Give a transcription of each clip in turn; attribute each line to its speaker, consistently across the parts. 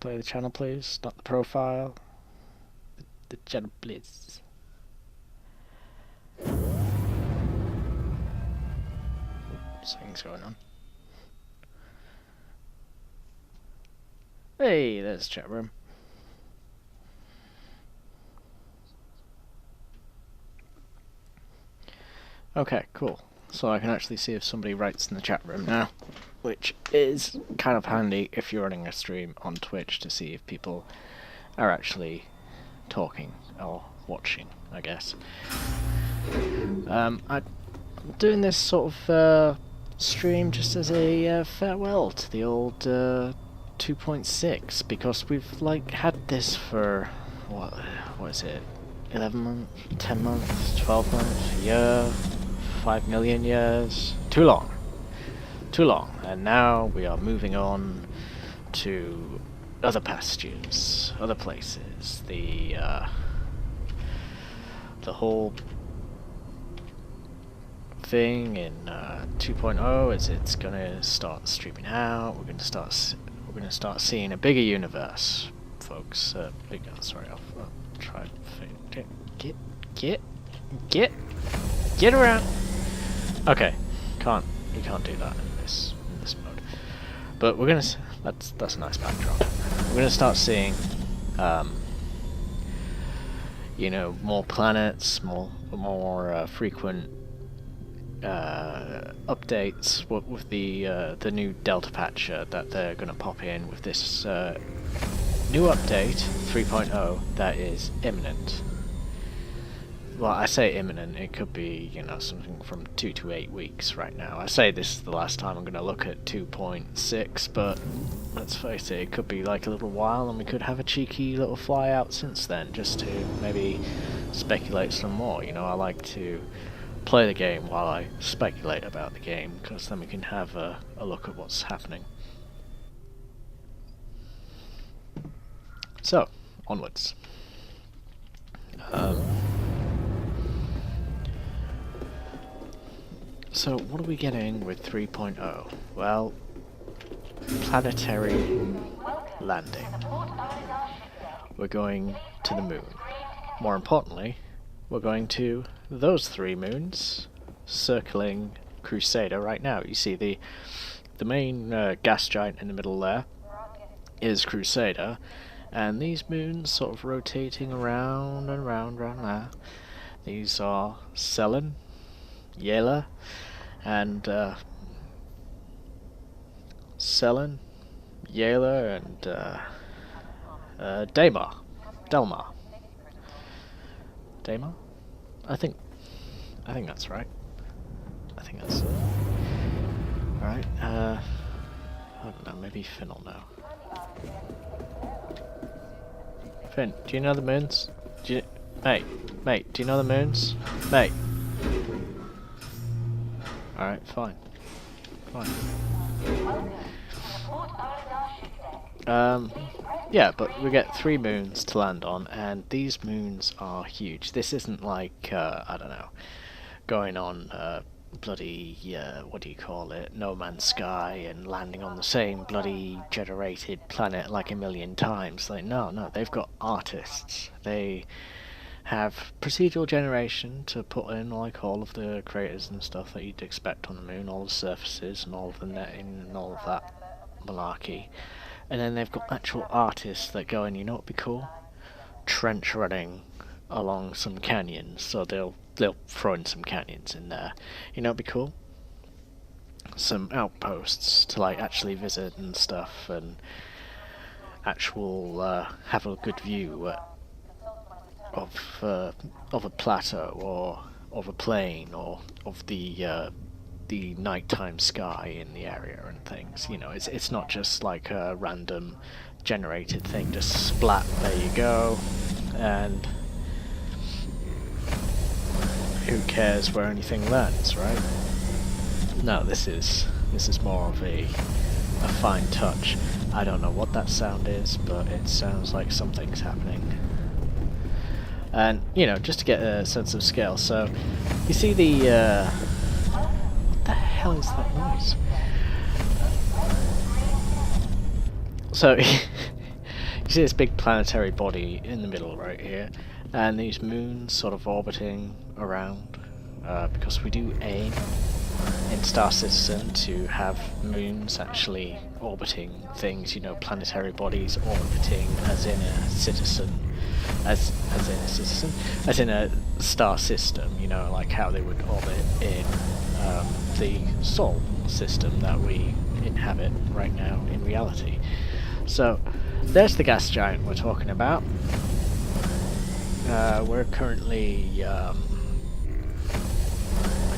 Speaker 1: Display the channel, please. Not the profile. The channel, please. Something's going on. Hey, there's the chat room. Okay, cool. So I can actually see if somebody writes in the chat room now, which is kind of handy if you're running a stream on Twitch to see if people are actually talking or watching, I guess. I'm doing this sort of stream just as a farewell to the old 2.6 because we've like had this for what is it, 11 months, 10 months, 12 months, a year, 5 million years, too long, and now we are moving on to other pastures, other places. The whole thing in 2.0 is it's gonna start streaming out. We're gonna start seeing a bigger universe, folks. Sorry, I'll try to get around. Okay, you can't do that in this mode. But we're gonna. That's a nice backdrop. We're gonna start seeing, you know, more planets, more frequent updates with the new Delta patch that they're gonna pop in with this new update 3.0 that is imminent. Well, I say imminent, it could be, you know, something from 2 to 8 weeks right now. I say this is the last time I'm going to look at 2.6, but let's face it, it could be like a little while and we could have a cheeky little fly out since then, just to maybe speculate some more. You know, I like to play the game while I speculate about the game, because then we can have a look at what's happening. So, onwards. So what are we getting with 3.0? Well, planetary landing. We're going to the moon. More importantly, we're going to those 3 moons circling Crusader right now. You see the main gas giant in the middle there is Crusader, and these moons sort of rotating around and around there. These are Selen, Heya, and Selen, Heya, and Delmar. I think that's right. I think that's right. I don't know. Maybe Finn will know. Finn, do you know the moons? Mate, do you know the moons? Mate. Alright, fine. Yeah, but we get 3 moons to land on, and these moons are huge. This isn't like, I don't know, going on bloody, what do you call it, No Man's Sky and landing on the same bloody generated planet like a million times. Like, no, they've got artists. They have procedural generation to put in like all of the craters and stuff that you'd expect on the moon, all the surfaces and all of the netting and all of that malarkey. And then they've got actual artists that go in, you know what would be cool? Trench running along some canyons, so they'll throw in some canyons in there. You know what would be cool? Some outposts to like actually visit and stuff, and actual have a good view of a plateau or of a plain or of the nighttime sky in the area and things. You know, it's not just like a random generated thing, just splat, there you go, and who cares where anything lands, right? No, this is more of a fine touch. I don't know what that sound is, but it sounds like something's happening. And, you know, just to get a sense of scale, so you see the what the hell is that noise? So You see this big planetary body in the middle right here, and these moons sort of orbiting around, because we do aim in Star Citizen to have moons actually orbiting things, you know, planetary bodies orbiting as in a citizen, as in a star system, you know, like how they would orbit in the Sol system that we inhabit right now in reality. So there's the gas giant we're talking about. We're currently a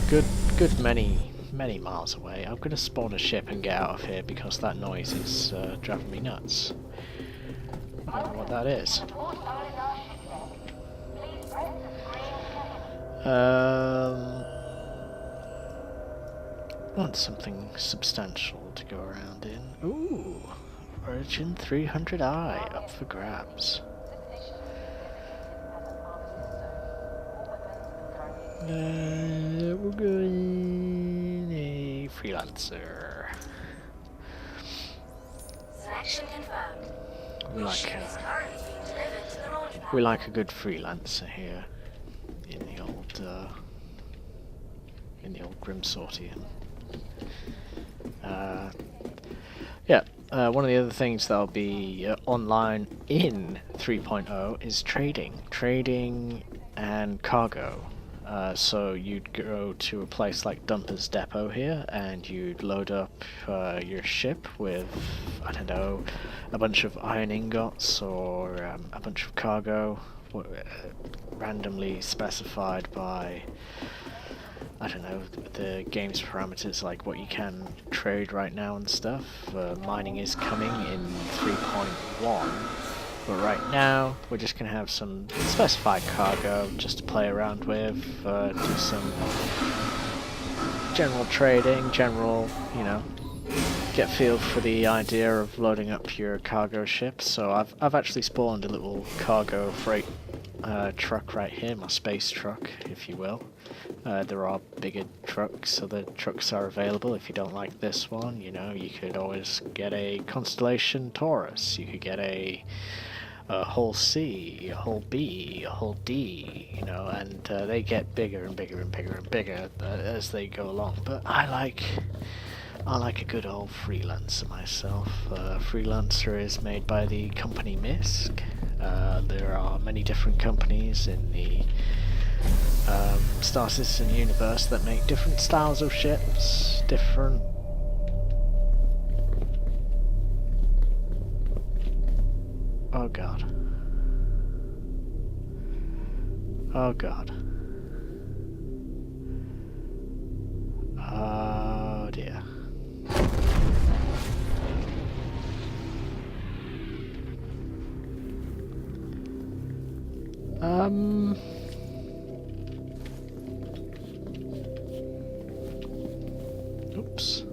Speaker 1: good many miles away. I'm gonna spawn a ship and get out of here because that noise is driving me nuts. I don't know what that is. Want something substantial to go around in. Ooh, Origin 300i up for grabs. We're going a freelancer.
Speaker 2: Selection confirmed.
Speaker 1: We like a good freelancer here in the old Grim Sortium. Yeah, one of the other things that'll be online in 3.0 is trading and cargo. So you'd go to a place like Dumper's Depot here, and you'd load up your ship with, I don't know, a bunch of iron ingots or a bunch of cargo, randomly specified by, I don't know, the game's parameters, like what you can trade right now and stuff. Mining is coming in 3.1. But right now, we're just going to have some specified cargo just to play around with, do some general trading, you know, get a feel for the idea of loading up your cargo ship. So I've actually spawned a little cargo freight truck right here, my space truck, if you will. There are bigger trucks, so the trucks are available. If you don't like this one, you know, you could always get a Constellation Taurus. You could get a whole C, a whole B, a whole D, you know, and they get bigger and bigger and bigger and bigger as they go along. But I like a good old freelancer myself. Freelancer is made by the company MISC. There are many different companies in the Star Citizen universe that make different styles of ships, different. Oh god. Oh god. Oh dear. Oops.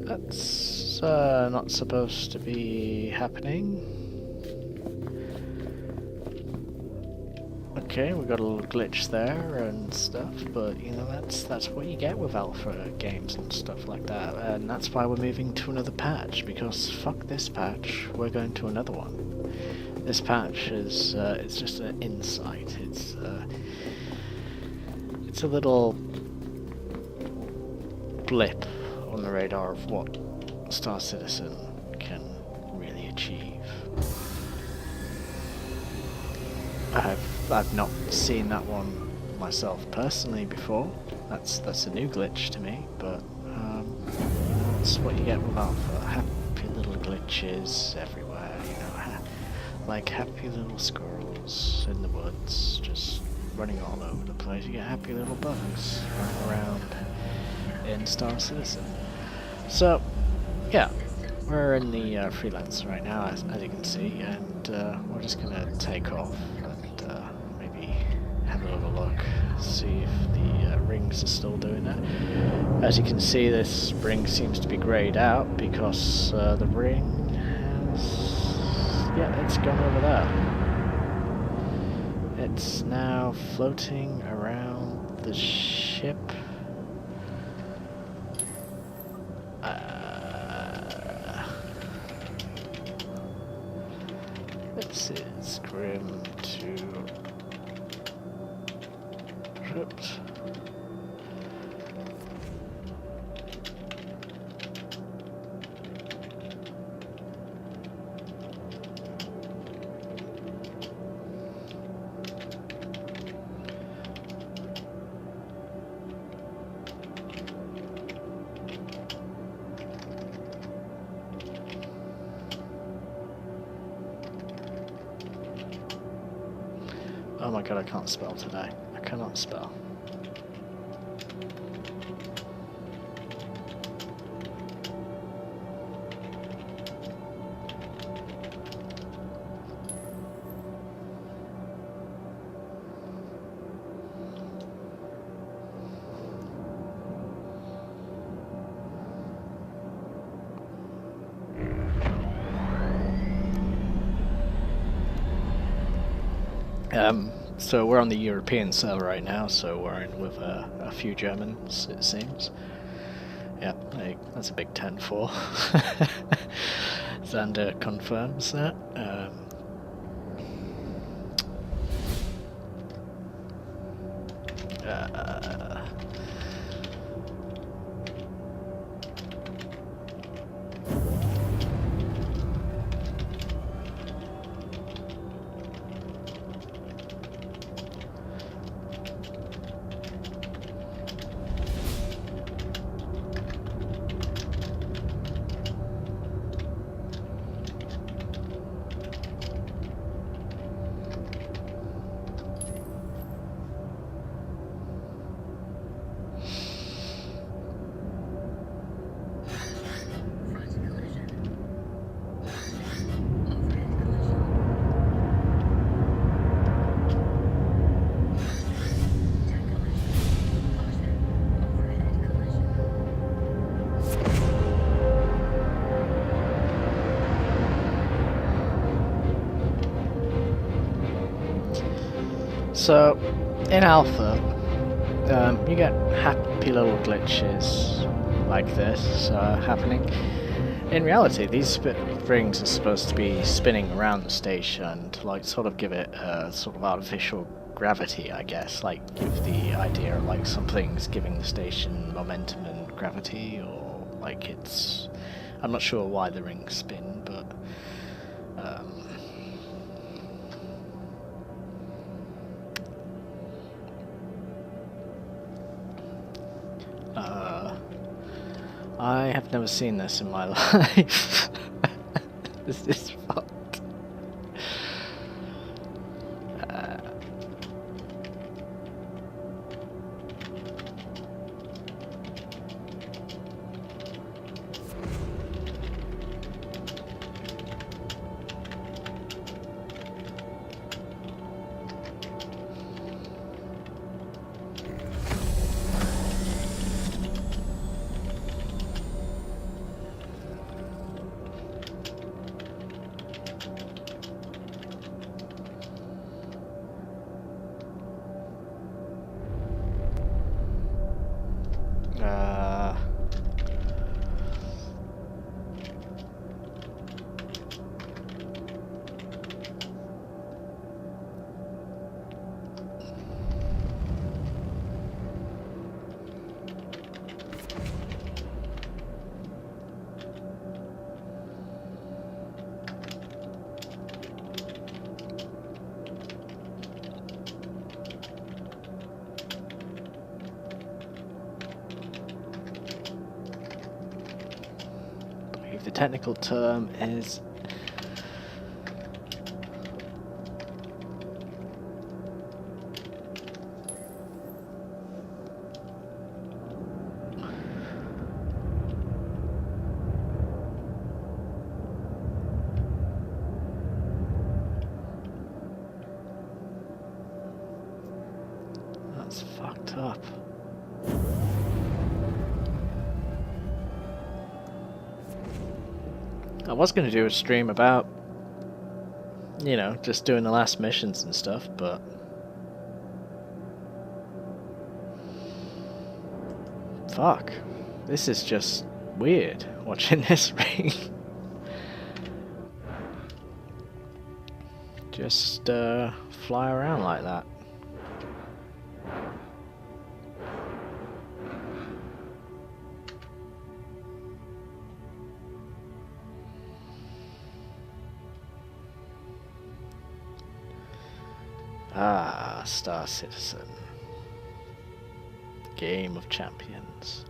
Speaker 1: That's not supposed to be happening. Okay, we got a little glitch there and stuff, but you know, that's what you get with alpha games and stuff like that, and that's why we're moving to another patch, because fuck this patch, we're going to another one. This patch is it's just an insight. It's a little blip on the radar of what Star Citizen can really achieve. I've not seen that one myself personally before. That's a new glitch to me, but that's what you get with alpha. Happy little glitches everywhere, you know, like happy little squirrels in the woods, just running all over the place. You get happy little bugs running around in Star Citizen. So, yeah, we're in the freelance right now, as you can see, and we're just gonna take off and maybe have a little look, see if the rings are still doing that. As you can see, this ring seems to be greyed out because the ring has, yeah, it's gone over there. It's now floating around the ship. This is Grim to Ripped. Oh my god, I can't spell today. I cannot spell. So we're on the European server right now, so we're in with a few Germans, it seems. Yeah, that's a big 10-4. Xander confirms that. So, in Alpha, you get happy little glitches like this happening. In reality, these rings are supposed to be spinning around the station to like sort of give it a sort of artificial gravity, I guess, like give the idea of like something's giving the station momentum and gravity, or like it's... I'm not sure why the rings spin, but I have never seen this in my life. This is fucked. The technical term is that's fucked up. I was going to do a stream about, you know, just doing the last missions and stuff, but fuck, this is just weird watching this ring. just fly around like that. Ah, Star Citizen. Game of Champions.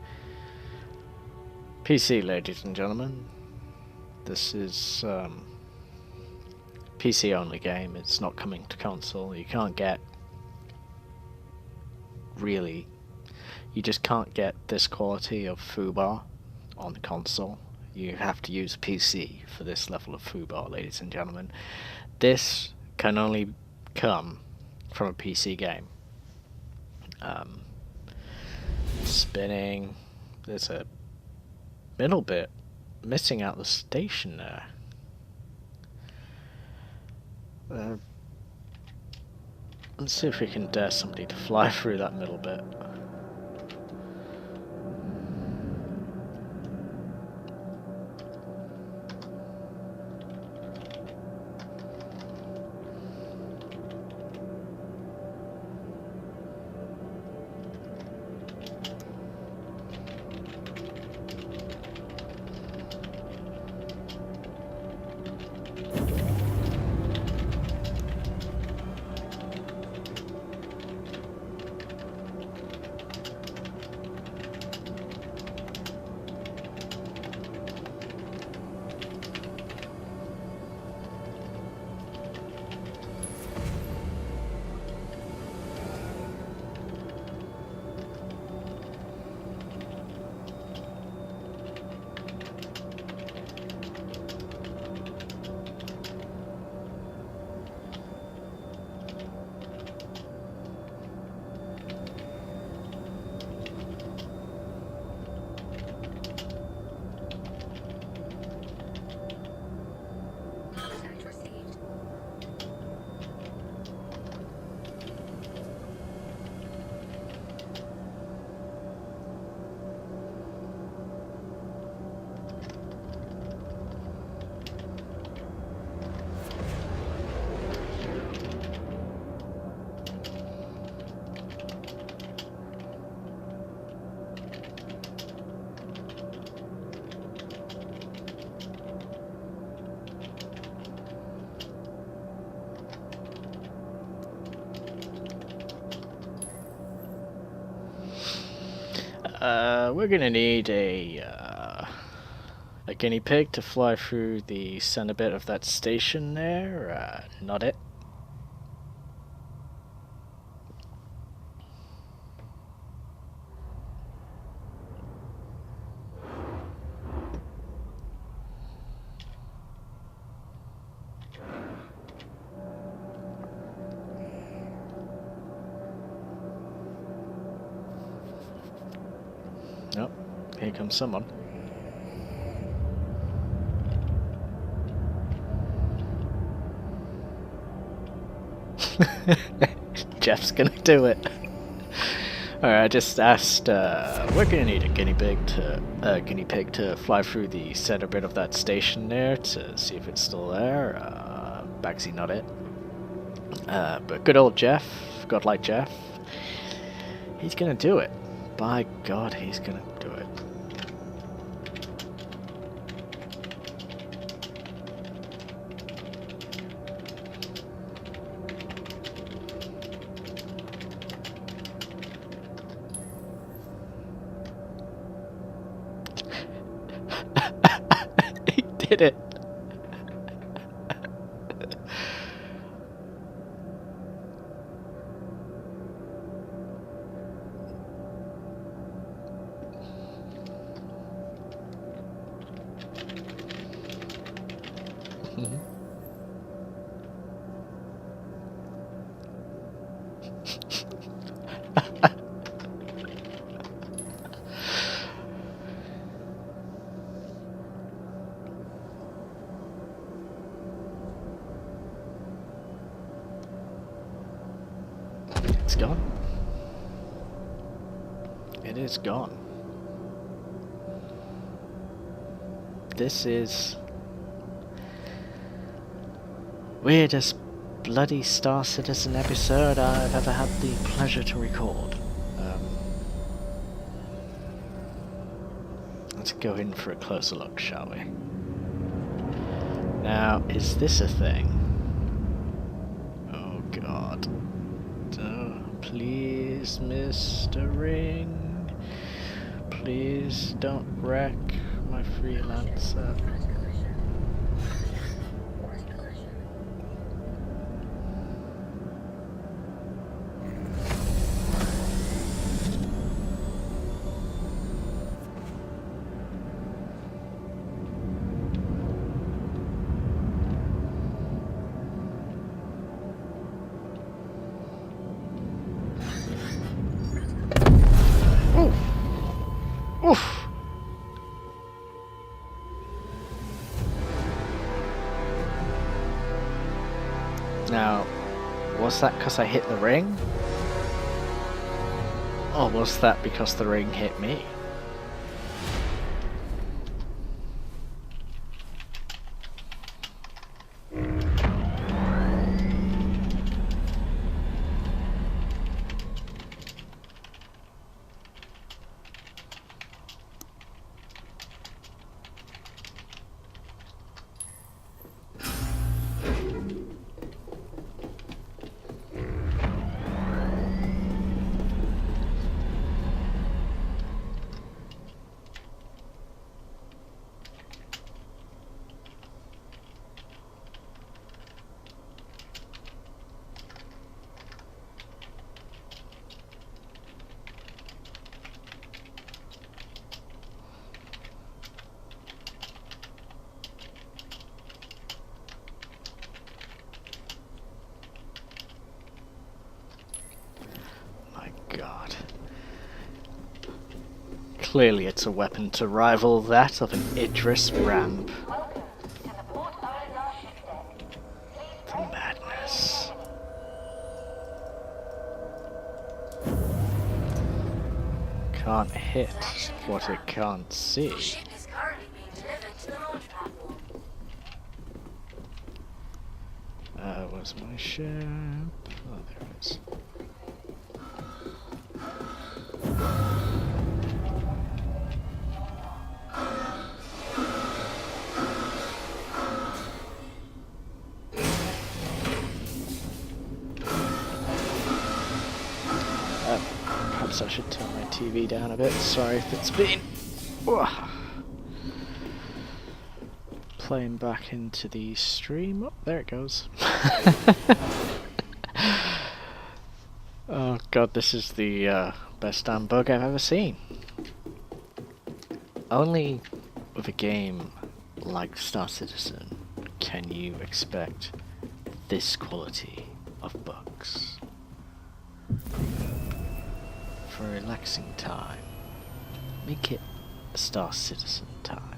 Speaker 1: PC, ladies and gentlemen. This is PC only game. It's not coming to console. You can't get really. You just can't get this quality of foobar on the console. You have to use PC for this level of foobar, ladies and gentlemen. This can only come from a PC game. Spinning. There's a middle bit missing out the station there. Let's see if we can dare somebody to fly through that middle bit. We're gonna need a guinea pig to fly through the center bit of that station there. Not it. Nope. Here comes someone. Jeff's gonna do it. Alright, I just asked, we're gonna need a guinea pig to fly through the center bit of that station there to see if it's still there. Bagsy, not it. But good old Jeff, godlike Jeff, he's gonna do it. By God, he's gonna do it. He did it. It's gone. It is gone. This is... We're just bloody Star Citizen episode I've ever had the pleasure to record. Let's go in for a closer look, shall we? Now, is this a thing? Oh god. Please, Mr. Ring. Please don't wreck my freelancer. Oof! Now, was that because I hit the ring? Or was that because the ring hit me? God. Clearly it's a weapon to rival that of an Idris ramp. The madness. Can't hit what it can't see. Where's my ship? Oh, there it is. Perhaps I should turn my TV down a bit. Sorry if it's been playing back into the stream. Oh, there it goes. Oh god, this is the best damn bug I've ever seen. Only with a game like Star Citizen can you expect this quality of bugs. For a relaxing time, make it a Star Citizen time.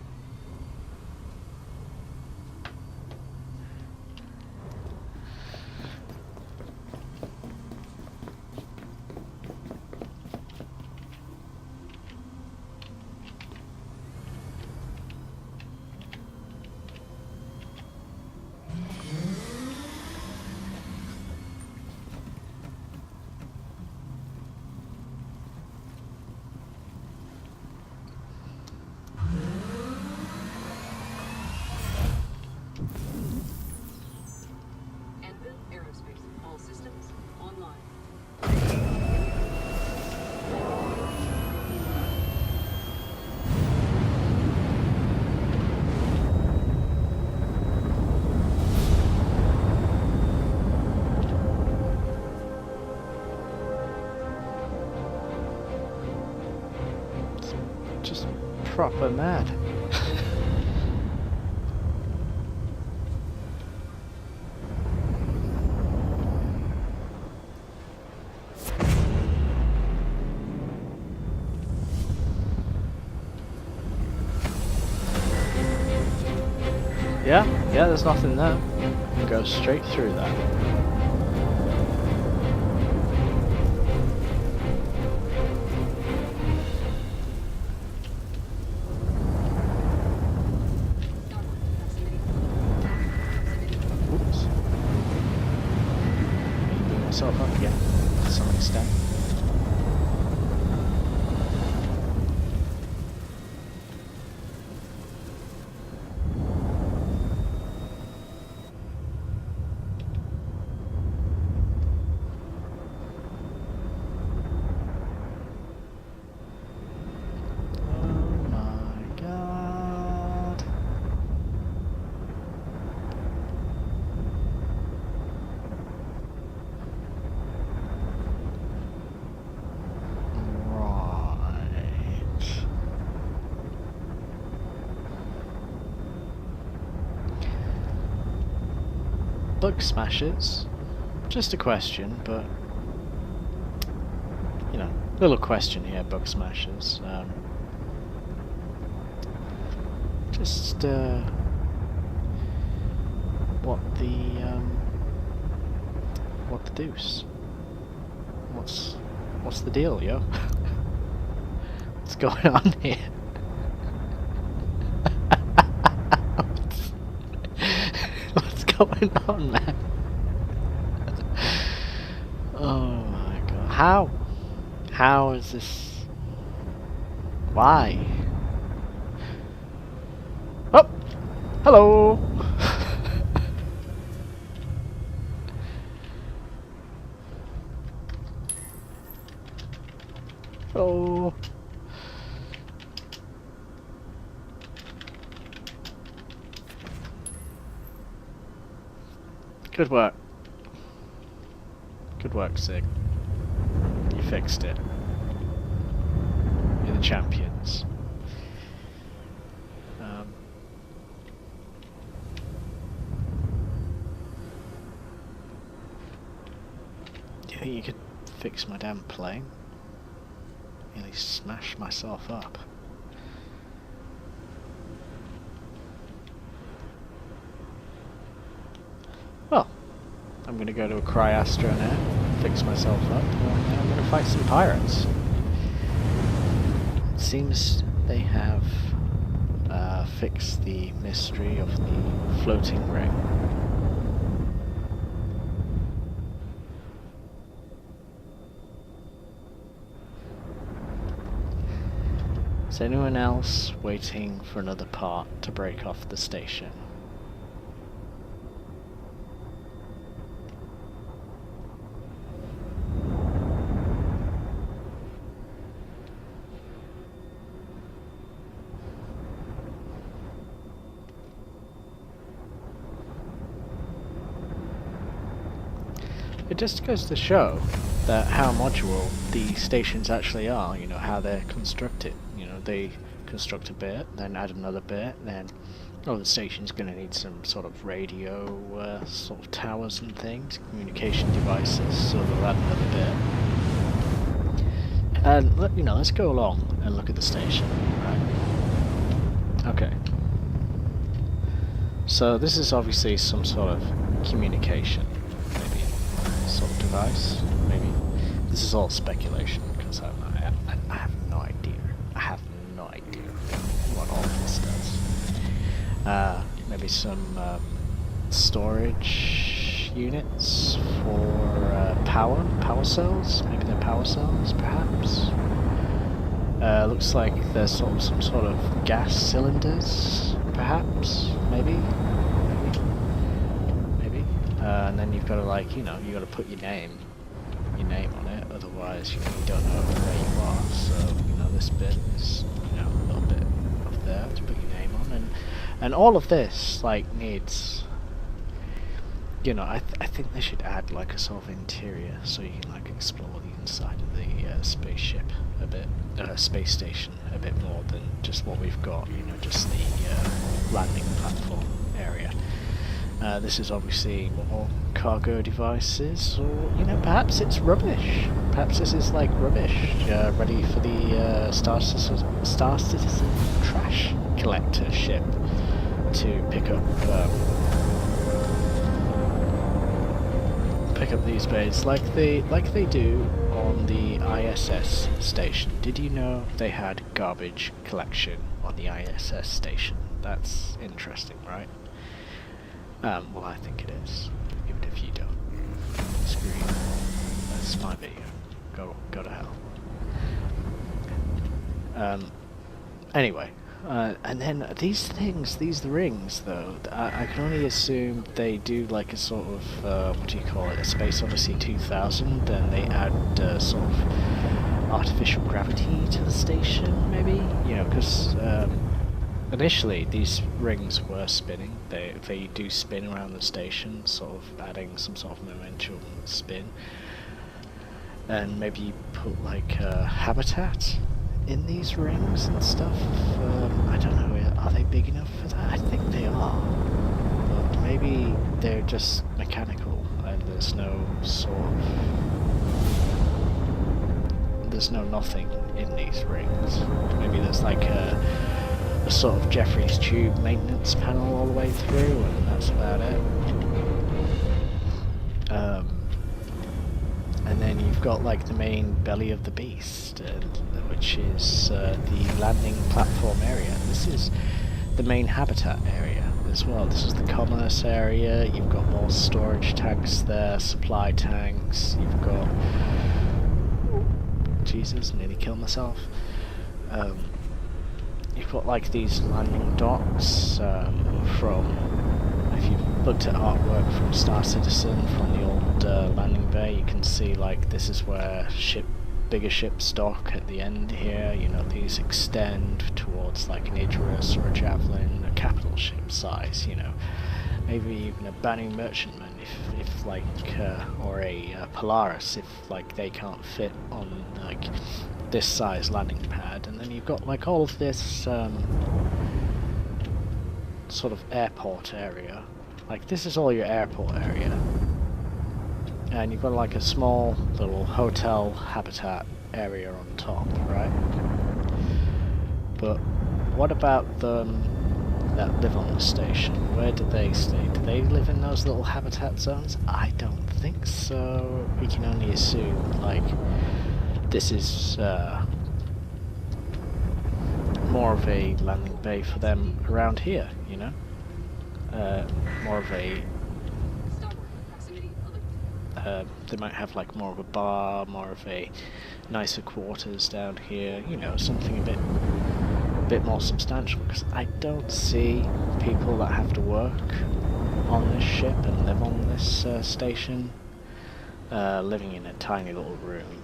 Speaker 1: Just proper mad. Yeah, there's nothing there. Go straight through that. Oops. myself up again to some extent. Bug smashers. Just a question, but you know, little question here, bug smashers. Just what the deuce? What's the deal, yo? What's going on here? What's going on, man? Oh my god. How? How is this? Why? Oh! Hello! Hello! Good work. Good work, Sig. You fixed it. You're the champions. Do you think you could fix my damn plane? Nearly smashed myself up. Well, I'm gonna go to a Cryastro now, fix myself up, and I'm gonna fight some pirates. It seems they have fixed the mystery of the floating ring. Is anyone else waiting for another part to break off the station? It just goes to show that how modular the stations actually are, you know, how they're constructed. You know, they construct a bit, then add another bit, then the station's going to need some sort of radio sort of towers and things, communication devices, so they'll add another bit. And, you know, let's go along and look at the station, right? Okay. So this is obviously some sort of communication, maybe sort of device, maybe. This is all speculation, because I have no idea. I have no idea what all of this does. Maybe some storage units for power cells. Maybe they're power cells, perhaps. Looks like there's some sort of gas cylinders, perhaps. Maybe. And then you've got to, like, you know, you got to put your name on it. Otherwise, you know, you don't know where you are. So, you know, this bit is, you know, a little bit of there to put your name on, and all of this, like, needs, you know, I think they should add like a sort of interior so you can like explore the inside of the spaceship a bit, space station a bit more than just what we've got. You know, just the landing platform area. This is obviously more cargo devices, or, you know, perhaps it's rubbish. Perhaps this is like rubbish, ready for the Star Citizen trash collector ship to pick up these bays, like they do on the ISS station. Did you know they had garbage collection on the ISS station? That's interesting, right? Well, I think it is, even if you don't. Screw you. That's my video. Go to hell. Anyway, and then these things, these rings, though, I can only assume they do like a sort of, what do you call it, a Space Odyssey 2000, and they add sort of artificial gravity to the station, maybe? You know, because initially these rings were spinning. They do spin around the station, sort of adding some sort of momentum spin. And maybe you put like habitat in these rings and stuff. I don't know, are they big enough for that? I think they are. But maybe they're just mechanical and there's no sort of... There's no nothing in these rings. Maybe there's like a sort of Jeffrey's Tube maintenance panel all the way through and that's about it. And then you've got like the main belly of the beast, which is the landing platform area. This is the main habitat area as well. This is the commerce area. You've got more storage tanks there, supply tanks. You've got... Jesus, nearly killed myself. You've got like these landing docks from... If you've looked at artwork from Star Citizen, from the old landing bay, you can see like this is where bigger ships dock at the end here. You know, these extend towards like an Idris or a Javelin, a capital ship size, you know. Maybe even a banning merchantman, if like, or a Polaris, if like they can't fit on like this size landing pad. And then you've got like all of this sort of airport area. Like this is all your airport area. And you've got like a small little hotel habitat area on top, right? But what about them that live on the station? Where do they stay? Do they live in those little habitat zones? I don't think so. We can only assume like this is more of a landing bay for them around here, you know? More of a... they might have like more of a bar, more of a nicer quarters down here, you know, something a bit more substantial, because I don't see people that have to work on this ship and live on this station living in a tiny little room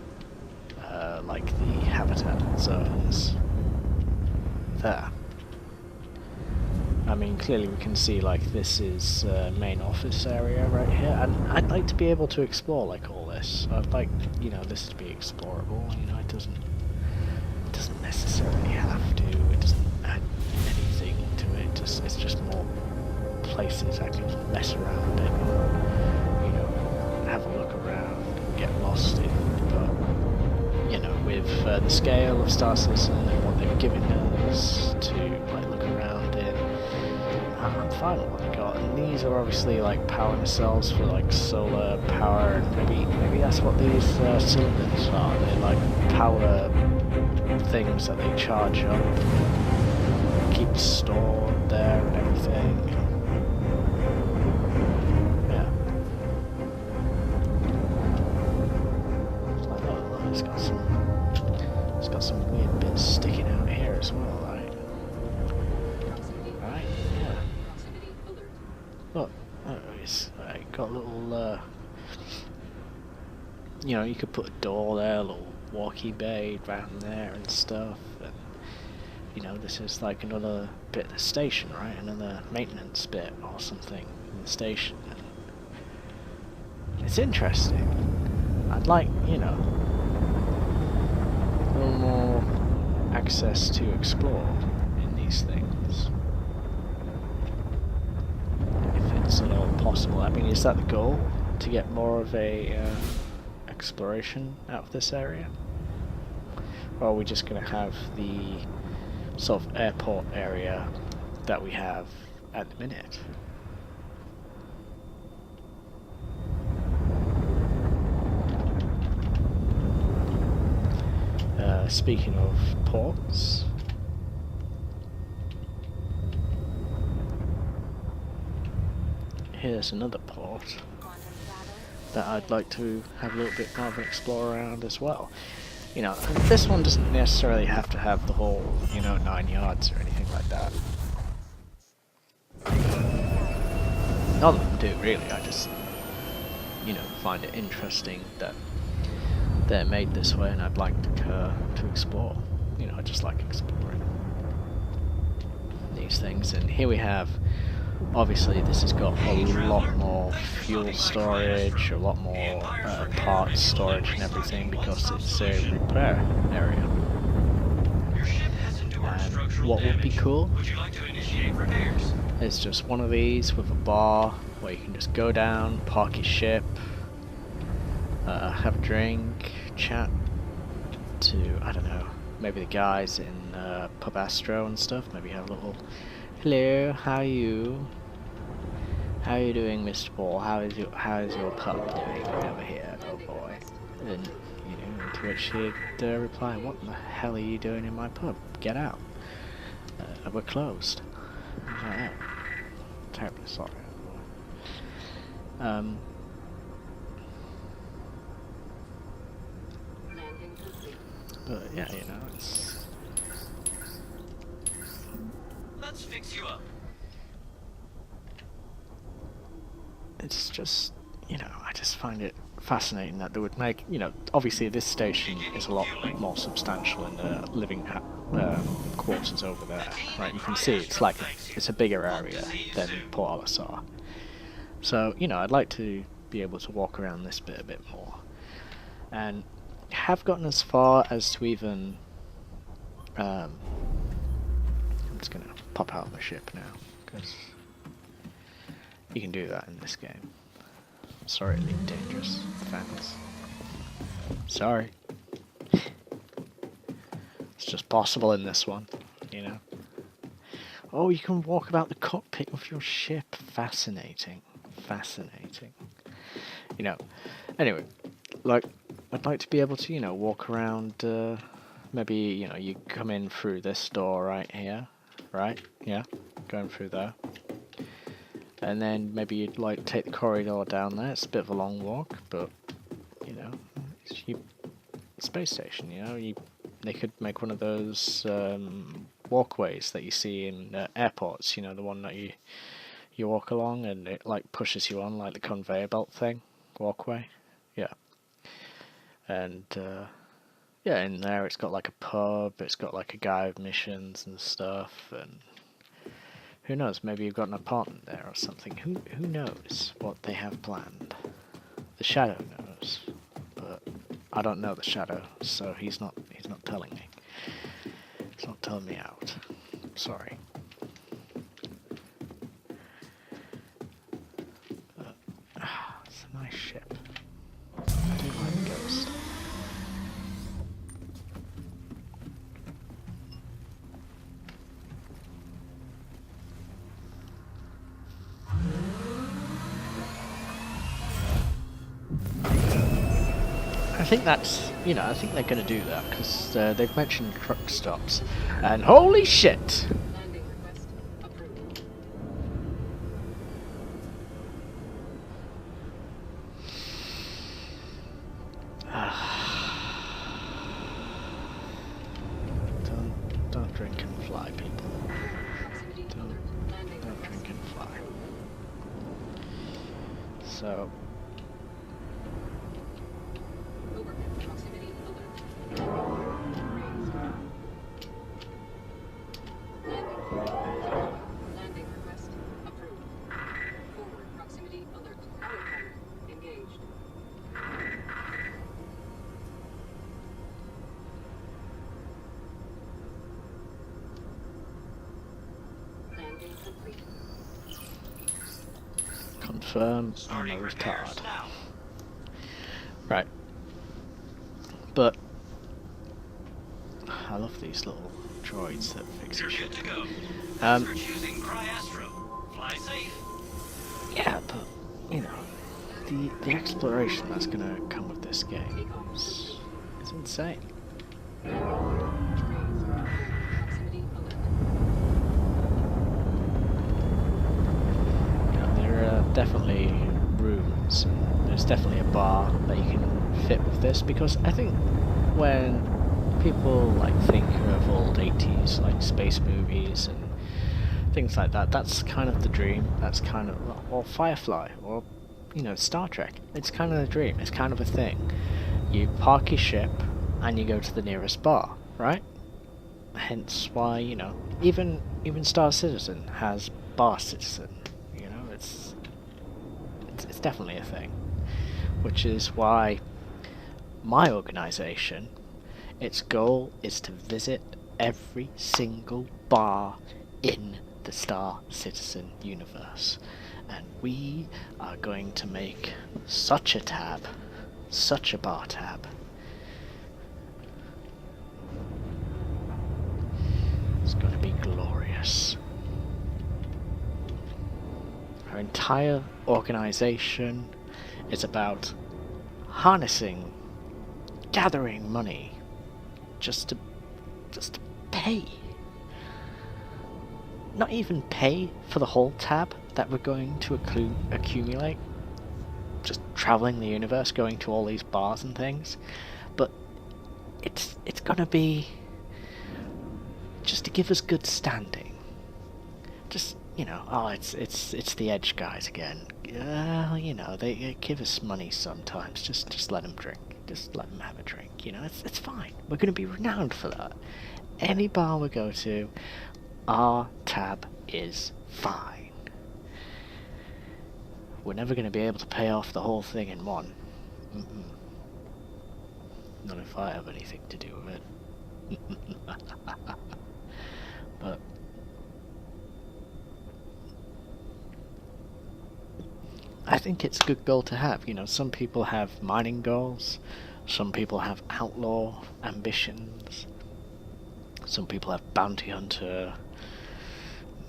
Speaker 1: like the habitat zones there. I mean, clearly we can see like this is main office area right here, and I'd like to be able to explore like all this. I'd like, you know, this to be explorable. You know, it doesn't necessarily have to. It doesn't add anything to it. It's just more places I can mess around in, you know, have a look around, and get lost in. But you know, with the scale of Star Citizen and what they've given us to like look around in, I'm fine with what they got. And these are obviously like power cells for like solar power, and maybe that's what these cylinders are. They're like power things that they charge up, keep stored there and everything. Yeah. It's like, oh look, it's got some weird bits sticking out here as well, right? Right, yeah. Look, it's got a little, you know, you could put a door there, a little walkie bay around there and stuff, and you know, this is like another bit of the station, right? Another maintenance bit or something in the station. And it's interesting. I'd like, you know, a little more access to explore in these things, if it's at all possible. I mean, is that the goal? To get more of a exploration out of this area? Or are we just going to have the sort of airport area that we have at the minute? Speaking of ports, here's another port. that I'd like to have a little bit more of an explore around as well. You know, and this one doesn't necessarily have to have the whole, you know, 9 yards or anything like that. None of them do, really. I just, you know, find it interesting that they're made this way, and I'd like to explore. You know, I just like exploring these things. And here we have, obviously, this has got a lot more fuel storage, a lot more parts storage and everything, because it's a repair area. And what would be cool is just one of these with a bar where you can just go down, park your ship, have a drink, chat to, I don't know, maybe the guys in Pub Astro and stuff. Maybe have a little, hello, how are you? How are you doing, Mr. Paul? How is your pub doing over here? Oh boy. And, you know, to which he'd reply, what the hell are you doing in my pub? Get out. We're closed. Like that. Terribly sorry. But yeah, you know,
Speaker 3: Let's fix you up.
Speaker 1: it's just, you know, I just find it fascinating that they would make, you know, obviously this station is a lot more substantial in the living quarters over there, right? You can see it's a bigger area than Port Olisar. So, you know, I'd like to be able to walk around this bit a bit more. And have gotten as far as to even, I'm just going to pop out of my ship now, because you can do that in this game. Sorry, Elite Dangerous fans. Sorry. It's just possible in this one, you know. Oh, you can walk about the cockpit of your ship. Fascinating. Fascinating. You know, anyway, like, I'd like to be able to, you know, walk around, maybe, you know, you come in through this door right here, right? Yeah, going through there. And then maybe you'd like take the corridor down there. It's a bit of a long walk, but, you know, it's your space station, you know. They could make one of those walkways that you see in airports, you know, the one that you walk along and it like pushes you on, like the conveyor belt thing, walkway. Yeah. And yeah, in there it's got like a pub, it's got like a guy with missions and stuff, and who knows, maybe you've got an apartment there or something. Who knows what they have planned? The Shadow knows, but I don't know the Shadow, so he's not telling me. He's not telling me out. Sorry. It's a nice ship. I do like Ghost. I think that's, you know, I think they're going to do that because they've mentioned truck stops, and holy shit!
Speaker 2: Landing request approved.
Speaker 1: Don't drink and fly, people.
Speaker 2: Proximity
Speaker 1: Don't
Speaker 2: alert. Landing
Speaker 1: don't
Speaker 2: request
Speaker 1: drink and fly.
Speaker 2: approved.
Speaker 1: So.
Speaker 2: Over. Proximity alert. Raised. Landing request approved. Forward proximity alert. Autopilot engaged. Landing complete.
Speaker 1: Confirm
Speaker 3: Starting
Speaker 1: on the
Speaker 3: repairs
Speaker 1: retard.
Speaker 3: now.
Speaker 1: Right. But I love these little droids that fix
Speaker 3: You're
Speaker 1: your
Speaker 3: good
Speaker 1: shit.
Speaker 3: to go.
Speaker 1: Um,
Speaker 3: Thanks for choosing Astro. Fly safe.
Speaker 1: Yeah, but you know, the exploration that's gonna come with this game is insane.
Speaker 2: Proximity alert.
Speaker 1: You know, there are definitely rooms and there's definitely a bar that you can fit with this, because I think when people like think of old 80s like space movies and things like that, that's kind of the dream. That's kind of, or Firefly, or you know, Star Trek. It's kind of the dream. It's kind of a thing. You park your ship and you go to the nearest bar, right? Hence why, you know, even Star Citizen has Bar Citizen. You know, it's definitely a thing. Which is why my organisation, its goal is to visit every single bar in the Star Citizen universe. And we are going to make such a tab, such a bar tab. It's going to be glorious. Our entire organisation is about harnessing, gathering money, just to pay. Not even pay for the whole tab that we're going to accumulate. Just travelling the universe, going to all these bars and things. But it's gonna be just to give us good standing. Just, you know, oh, it's the Edge guys again. You know, they give us money sometimes. Just let them drink. Just let them have a drink. You know, it's fine. We're going to be renowned for that. Any bar we go to, our tab is fine. We're never going to be able to pay off the whole thing in one. Not if I have anything to do with it. But I think it's a good goal to have. You know, some people have mining goals, some people have outlaw ambitions, some people have bounty hunter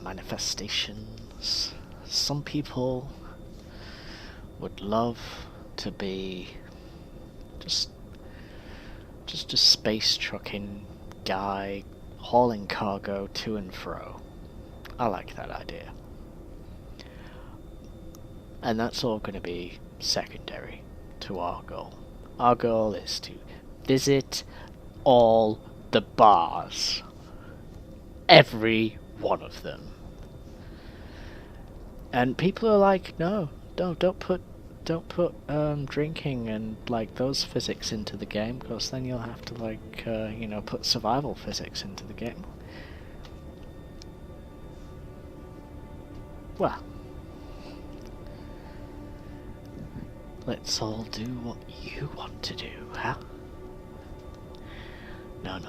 Speaker 1: manifestations, some people would love to be just a space trucking guy hauling cargo to and fro. I like that idea. And that's all going to be secondary to our goal. Our goal is to visit all the bars. Every one of them. And people are like, no, don't put drinking and like those physics into the game, because then you'll have to like you know, put survival physics into the game. Well, let's all do what you want to do, huh? No.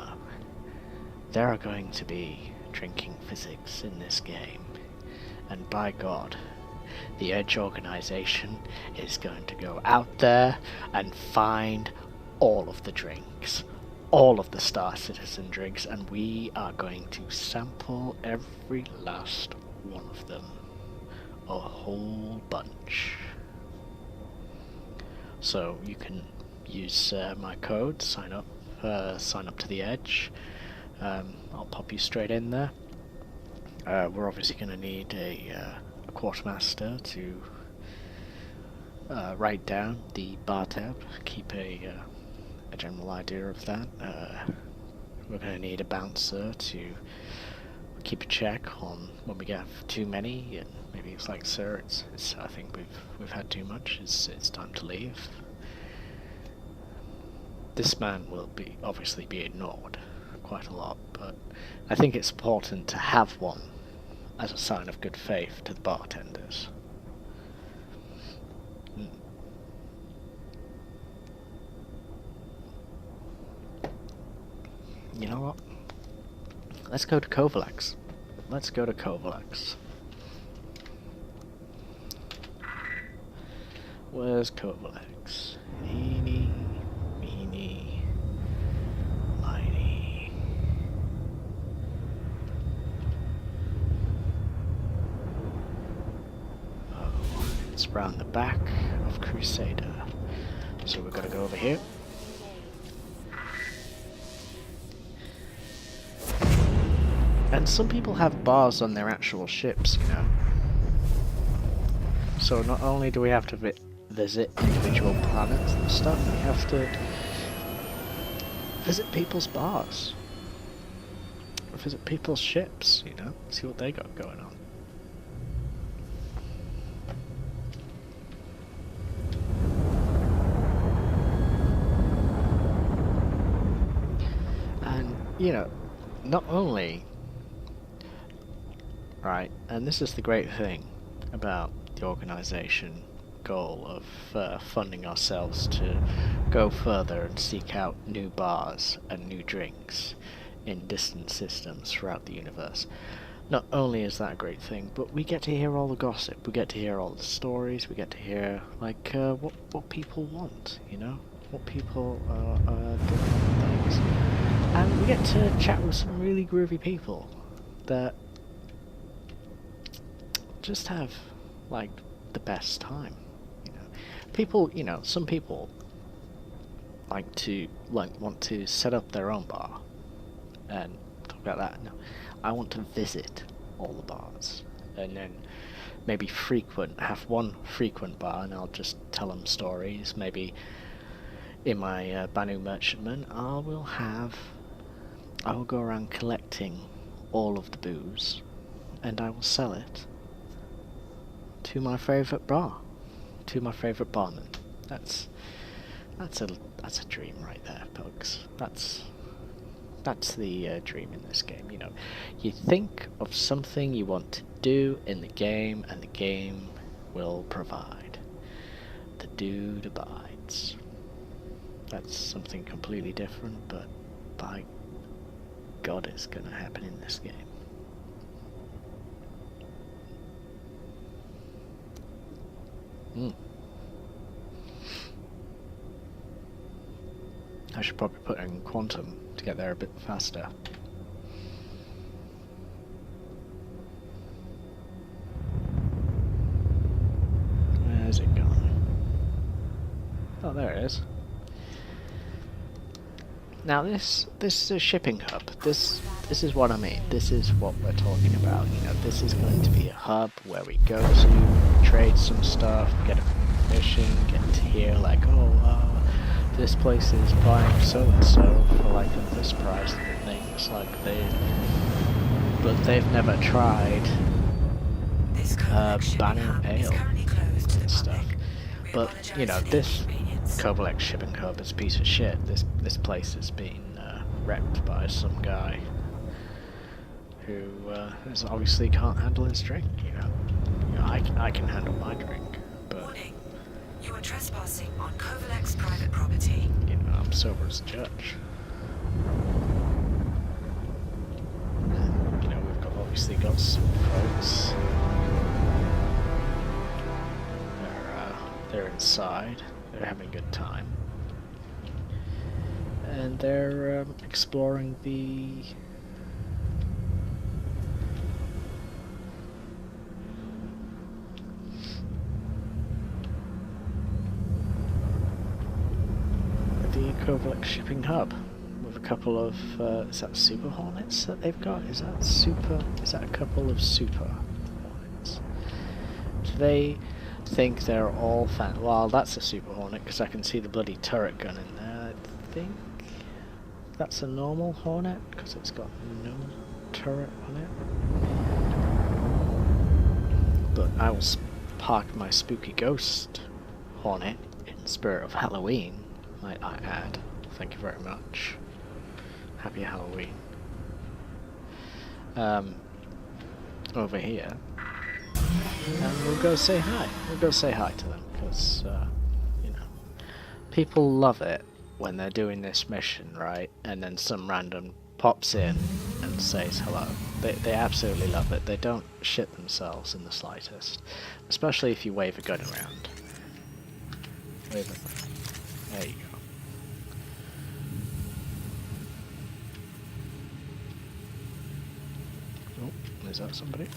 Speaker 1: There are going to be drinking physics in this game, and by God, the Edge organization is going to go out there and find all of the drinks, all of the Star Citizen drinks, and we are going to sample every last one of them. A whole bunch. So you can use my code, sign up to the Edge. I'll pop you straight in there. We're obviously going to need a quartermaster to write down the bar tab, keep a general idea of that. We're going to need a bouncer to keep a check on when we get too many, and maybe it's like, sir, it's I think we've had too much. It's time to leave. This man will obviously be ignored quite a lot, but I think it's important to have one as a sign of good faith to the bartenders. You know what? Let's go to Kovalex. Let's go to Kovalex. Where's Kovalex? Eeny, meeny, miny. Oh, it's round the back of Crusader. So we've got to go over here. And some people have bars on their actual ships, you know. So not only do we have to visit individual planets and stuff. We have to visit people's bars. Visit people's ships, you know, see what they got going on. And, you know, not only, right, and this is the great thing about the organisation goal of funding ourselves to go further and seek out new bars and new drinks in distant systems throughout the universe. Not only is that a great thing, but we get to hear all the gossip, we get to hear all the stories, we get to hear, like, what people want, you know? What people are doing things. And we get to chat with some really groovy people that just have, like, the best time, you know? People, you know, some people want to set up their own bar and talk about that. No, I want to visit all the bars and then maybe have one frequent bar, and I'll just tell them stories. Maybe in my Banu Merchantman, I will go around collecting all of the booze, and I will sell it to my favourite bar, to my favourite barman. That's a dream right there, folks. That's the dream in this game. You know, you think of something you want to do in the game, and the game will provide. The dude abides. That's something completely different, but by God, it's gonna happen in this game. I should probably put in quantum to get there a bit faster. Where's it gone? Oh, there it is. Now this is a shipping hub. This is what I mean. This is what we're talking about. You know, this is going to be a hub where we go to trade some stuff, get information, get to hear like, this place is buying so and so for like this price and things like but they've never tried Banu Ale and stuff. But you know, this Kovalex shipping hub is a piece of shit. This place has been wrecked by some guy who obviously can't handle his drink. You know, I can handle my drink, but
Speaker 4: warning, you are trespassing on Kovalex private property.
Speaker 1: You know, I'm sober as a judge. And, you know, we've obviously got some folks. They're inside. They're having a good time. And they're exploring the Kovalex shipping hub with a couple of is that Super Hornets that they've got? Is that a couple of Super Hornets? Do they think they're all well, that's a Super Hornet because I can see the bloody turret gun in there. I think that's a normal Hornet because it's got no turret on it. But I will park my spooky ghost Hornet in the spirit of Halloween, might I add. Thank you very much. Happy Halloween. Over here. And we'll go say hi. We'll go say hi to them, because, you know, people love it when they're doing this mission, right? And then some random pops in and says hello. They absolutely love it. They don't shit themselves in the slightest. Especially if you wave a gun around. Wave it. There you go. Oh, is that somebody?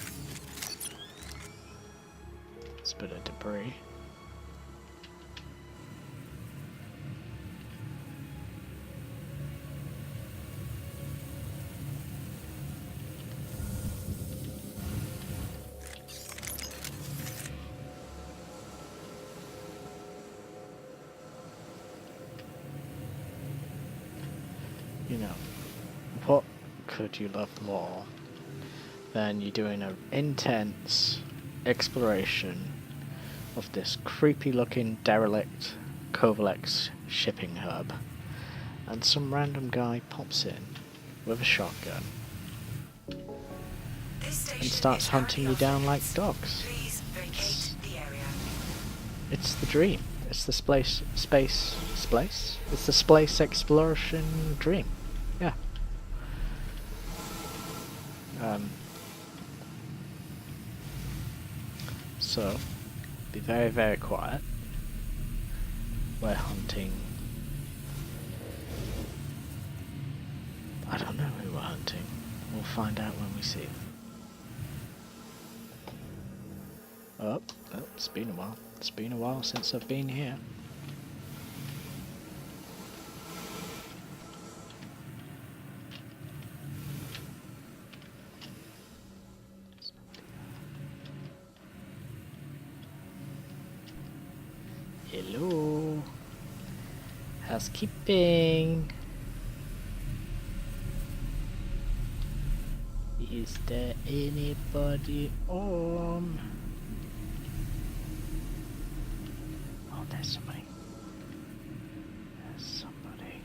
Speaker 1: It's a bit of debris. you know, what could you love more than you doing an intense exploration of this creepy looking derelict Kovalex shipping hub, and some random guy pops in with a shotgun
Speaker 4: This station
Speaker 1: and starts
Speaker 4: is
Speaker 1: hunting you
Speaker 4: currently off
Speaker 1: down like
Speaker 4: limits.
Speaker 1: dogs.
Speaker 4: Please vacate the area.
Speaker 1: It's the dream. It's the space. It's the space exploration dream. Yeah. So, be very, very quiet. We're hunting. I don't know who we're hunting. We'll find out when we see them. Oh, it's been a while. It's been a while since I've been here. Hello. Housekeeping. Is there anybody on? Oh, there's somebody. There's somebody.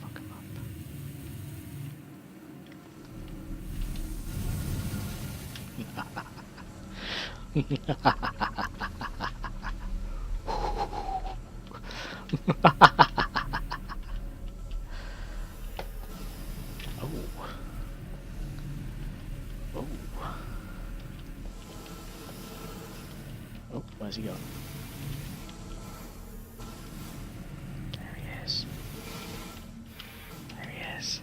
Speaker 1: Fuck him up. Oh. Oh. Oh, where's he gone? There he is. There he is.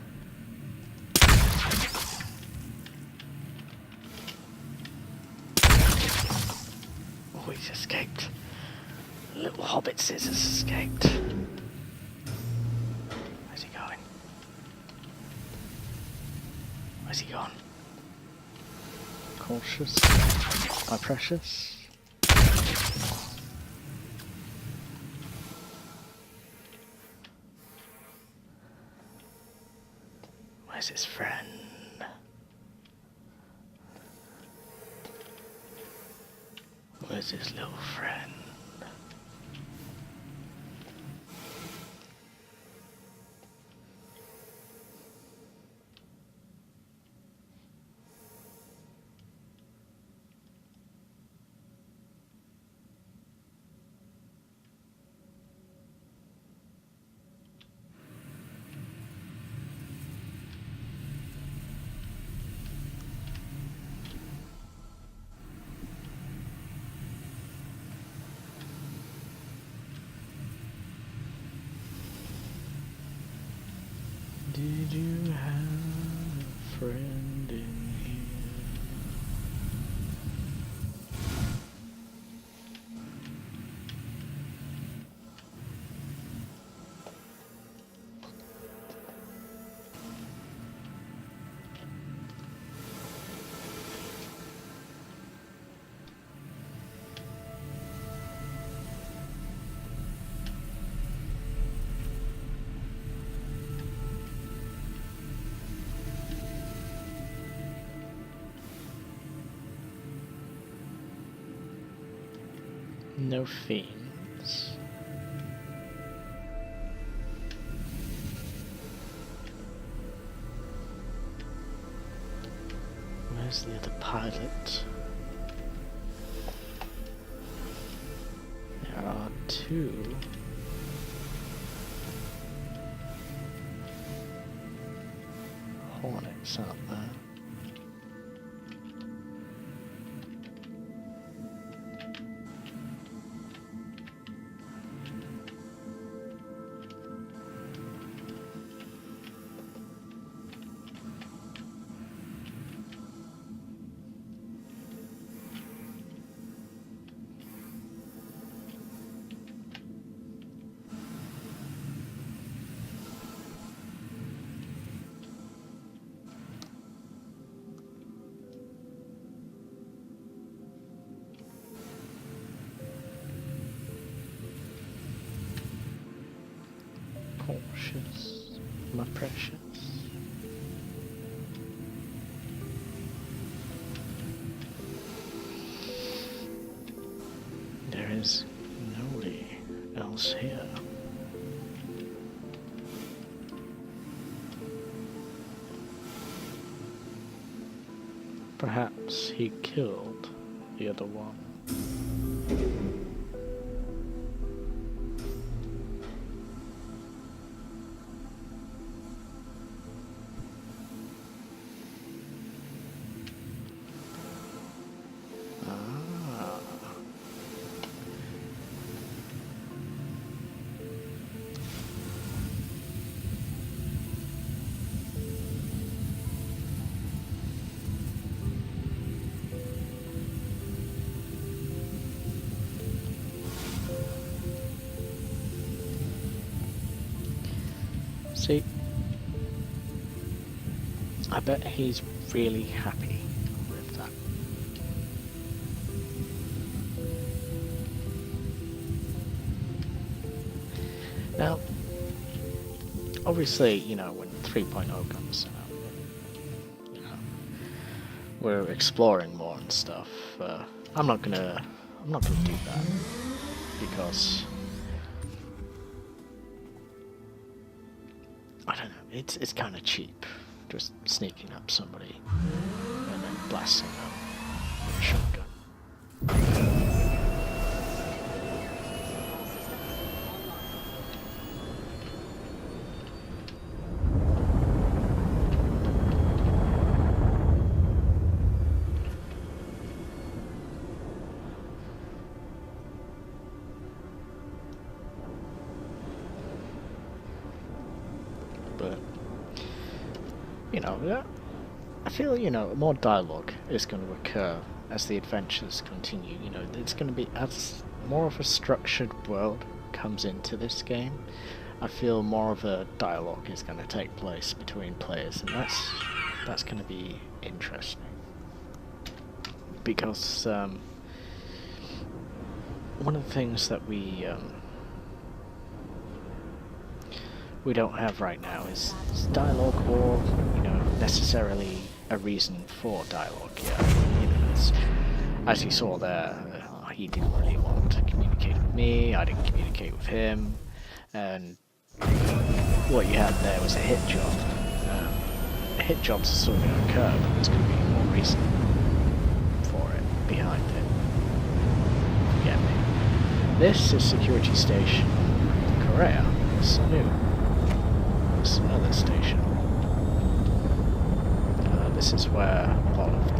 Speaker 1: Oh, he's escaped. Little hobbit scissors escaped. Where's he going? Where's he gone? Cautious, my precious. Where's his friend? Where's his little friend? Did you have a friend in here? No fiends. Where's the other pilot? There are two. Hornets out there. Cautious. my precious. There is nobody else here. Perhaps he killed the other one. Ah. See, I bet he's really happy with that. Now, obviously, you know, when 3.0 comes out, you know, we're exploring more and stuff. I'm not gonna do that because I don't know. It's kind of cheap, just sneaking up somebody and then blasting them with a shotgun. But you know, yeah, I feel, you know, more dialogue is going to occur as the adventures continue. You know, it's going to be, as more of a structured world comes into this game, I feel more of a dialogue is going to take place between players, and that's going to be interesting. Because one of the things that we don't have right now is dialogue, or you know, necessarily a reason for dialogue. Yeah, you know, it's, as you saw there, he didn't really want to communicate with me. I didn't communicate with him, and what you had there was a hit job. Hit jobs are still going to occur, but there's going to be more reason for it behind it. Get me? This is security station Korea. It's new. It's another station. This is where a lot of the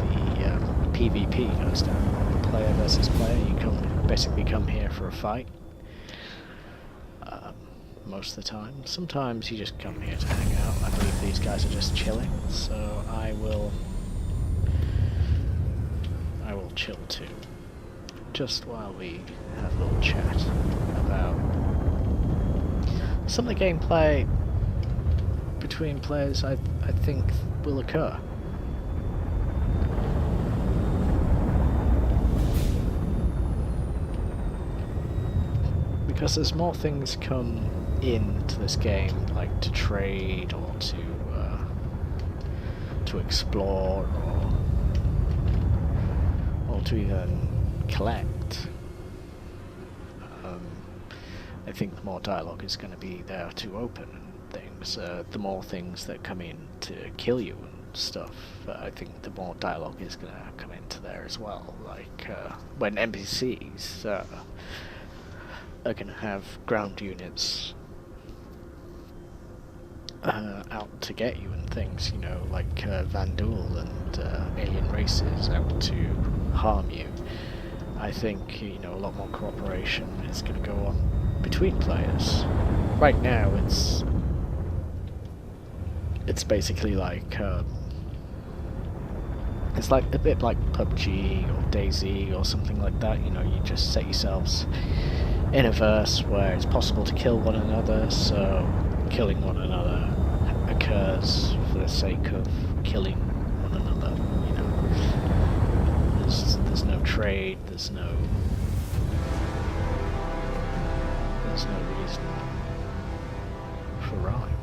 Speaker 1: PvP goes down. Player versus player. You basically come here for a fight. Most of the time. Sometimes you just come here to hang out. I believe these guys are just chilling, so I will chill too. Just while we have a little chat about some of the gameplay between players I think will occur. Because as more things come into this game, like to trade or to explore or to even collect, I think the more dialogue is going to be there to open things. The more things that come in to kill you and stuff, I think the more dialogue is going to come into there as well. Like when NPCs are going to have ground units out to get you and things, you know, like Vandal and alien races out to harm you. I think, you know, a lot more cooperation is going to go on between players. Right now it's basically like it's like a bit like PUBG or DayZ or something like that. You know, you just set yourselves in a verse where it's possible to kill one another, so killing one another occurs for the sake of killing one another. You know, there's no trade, there's no reason for rhyme.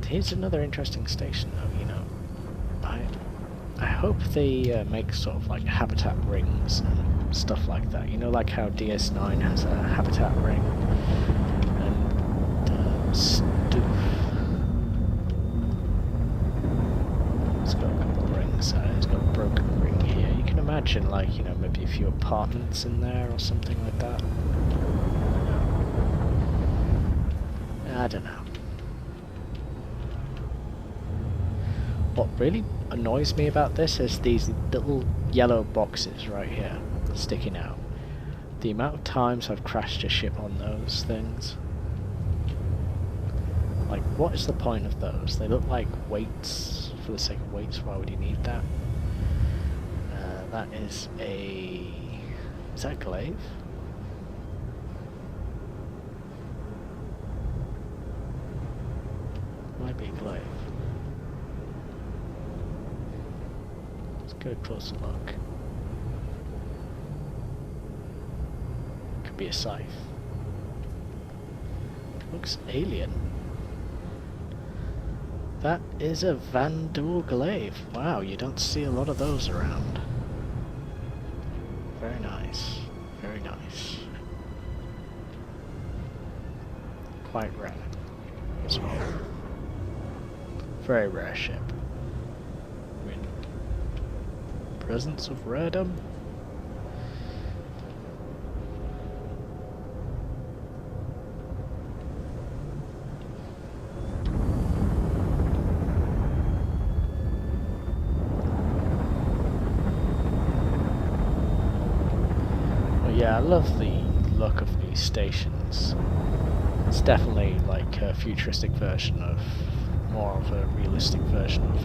Speaker 1: here's another interesting station, though. You know, I hope they make sort of like habitat rings and stuff like that. You know, like how DS9 has a habitat ring and stuff. It's got a couple of rings. It's got a broken ring here. You can imagine, like, you know, maybe a few apartments in there or something like that. I don't know. What really annoys me about this is these little yellow boxes right here sticking out. The amount of times I've crashed a ship on those things. Like, what is the point of those? They look like weights for the sake of weights. Why would you need that? That is a... Is that a glaive? Might be a glaive. Let's get a closer look. Could be a scythe. Looks alien. That is a Vandal glaive. Wow, you don't see a lot of those around. Very nice. Very nice. Quite rare as well. Very rare ship. I mean, presence of raredom. Yeah, I love the look of these stations. It's definitely like a futuristic version of, more of a realistic version of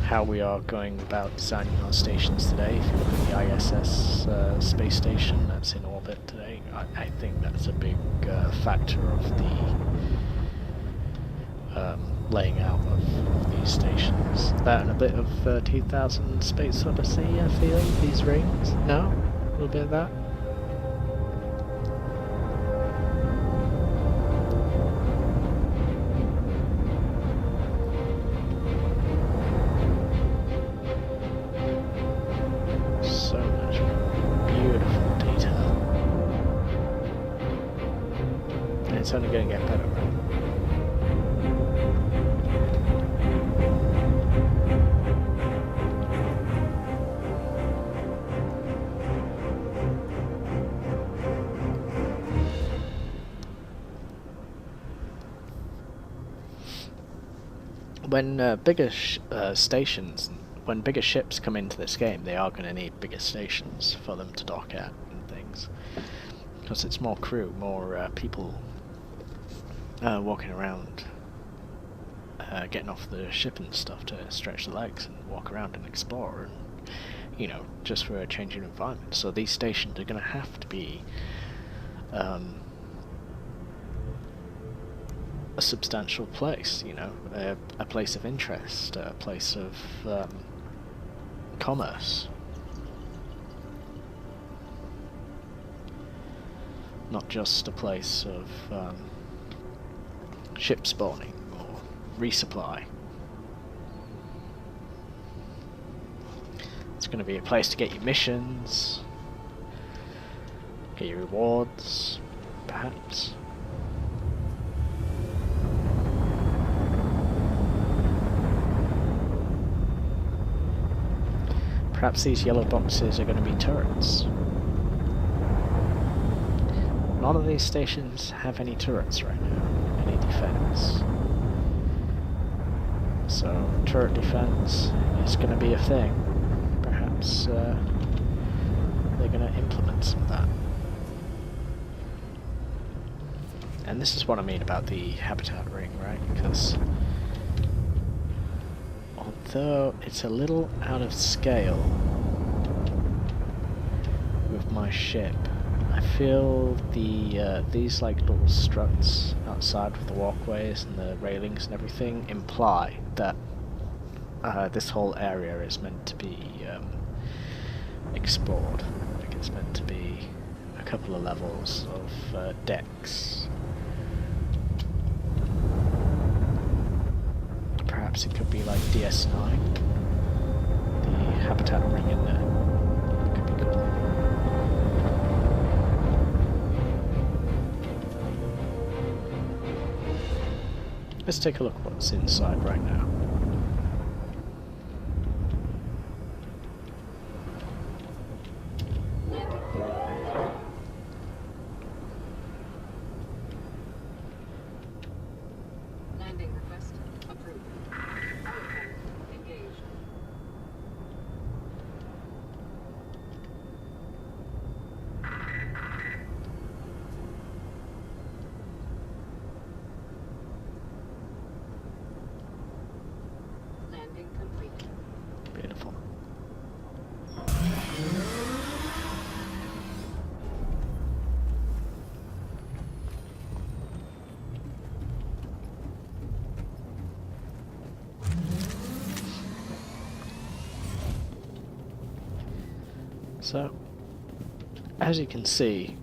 Speaker 1: how we are going about designing our stations today. If you look at the ISS space station that's in orbit today, I think that's a big factor of the laying out of these stations. That and a bit of 2000 Space Odyssey, I feel, these rings. No? A little bit of that? It's only going to get better, right? When bigger stations, when bigger ships come into this game, they are going to need bigger stations for them to dock at and things. Because it's more crew, more people walking around, getting off the ship and stuff to stretch the legs and walk around and explore, and, you know, just for a changing environment. So these stations are going to have to be a substantial place, you know, a place of interest, a place of commerce. Not just a place of ship spawning or resupply. It's going to be a place to get your missions, get your rewards, perhaps. Perhaps these yellow boxes are going to be turrets. None of these stations have any turrets right now, any defense. So turret defense is going to be a thing. Perhaps they're going to implement some of that. And this is what I mean about the habitat ring, right? Because although it's a little out of scale with my ship, I feel the these like little struts outside with the walkways and the railings and everything imply that this whole area is meant to be explored. Like it's meant to be a couple of levels of decks. perhaps it could be like DS9. The habitat ring in there. Could be cool. Let's take a look what's inside right now.
Speaker 2: Landing request approved. Autopilot engaged. Landing complete.
Speaker 1: Beautiful. So, as you can see,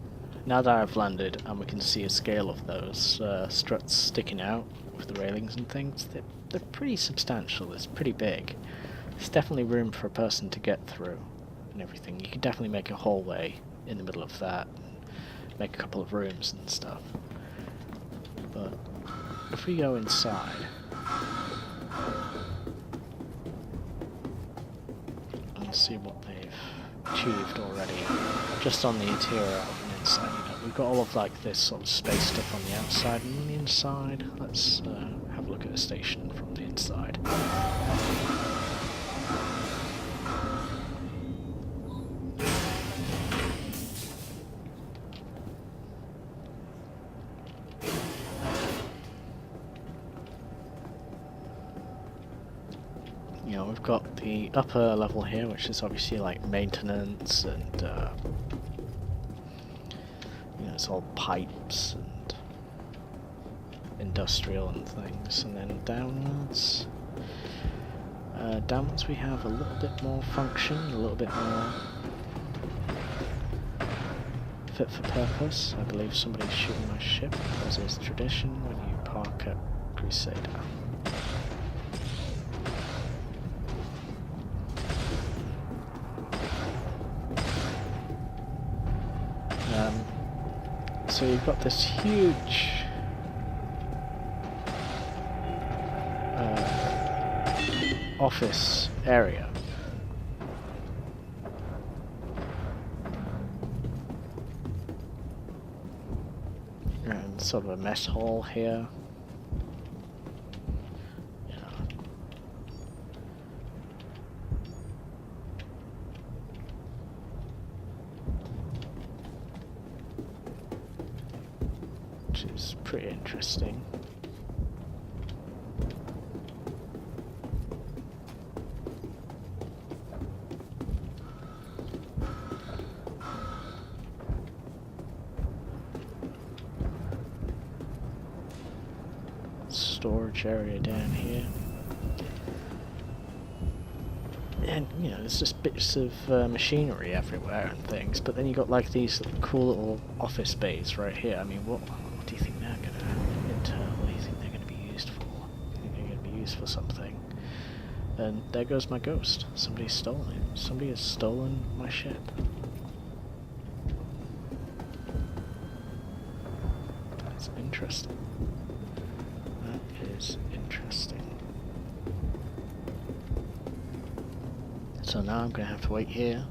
Speaker 1: now that I've landed and we can see a scale of those struts sticking out with the railings and things, they're pretty substantial, it's pretty big. There's definitely room for a person to get through and everything. You could definitely make a hallway in the middle of that, and make a couple of rooms and stuff. But if we go inside, and see what they've achieved already, just on the interior and inside. You know, we've got all of like this sort of space stuff on the outside and on the inside. Let's have a look at the station from the inside. You know, we've got the upper level here, which is obviously like maintenance and you know, it's all pipes and industrial and things. And then downwards, downwards we have a little bit more function, a little bit more fit for purpose. I believe somebody's shooting my ship, as is tradition when you park at Crusader. So you've got this huge office area. And sort of a mess hall here. Which is pretty interesting. Storage area down here. And, you know, there's just bits of machinery everywhere and things, but then you got like these cool little office bays right here. I mean, what do you think they're gonna, what do you think they're gonna be used for? I think they're gonna be used for something. And there goes my ghost. Somebody's stolen it. Somebody has stolen my ship. That's interesting. That is interesting. So now I'm gonna have to wait here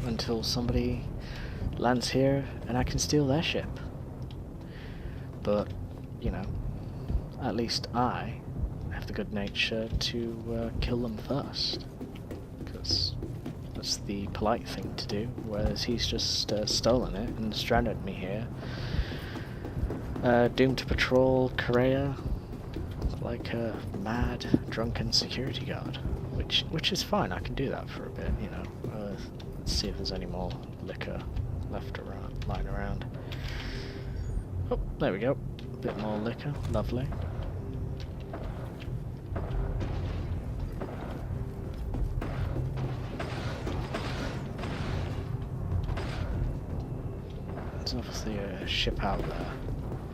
Speaker 1: until somebody lands here and I can steal their ship. But, you know, at least I have the good nature to kill them first. Because that's the polite thing to do, whereas he's just stolen it and stranded me here. Doomed to patrol Korea like a mad, drunken security guard. Which is fine, I can do that for a bit, you know. Let's see if there's any more liquor left around, lying around. Oh, there we go. A bit more liquor, lovely. There's obviously a ship out there,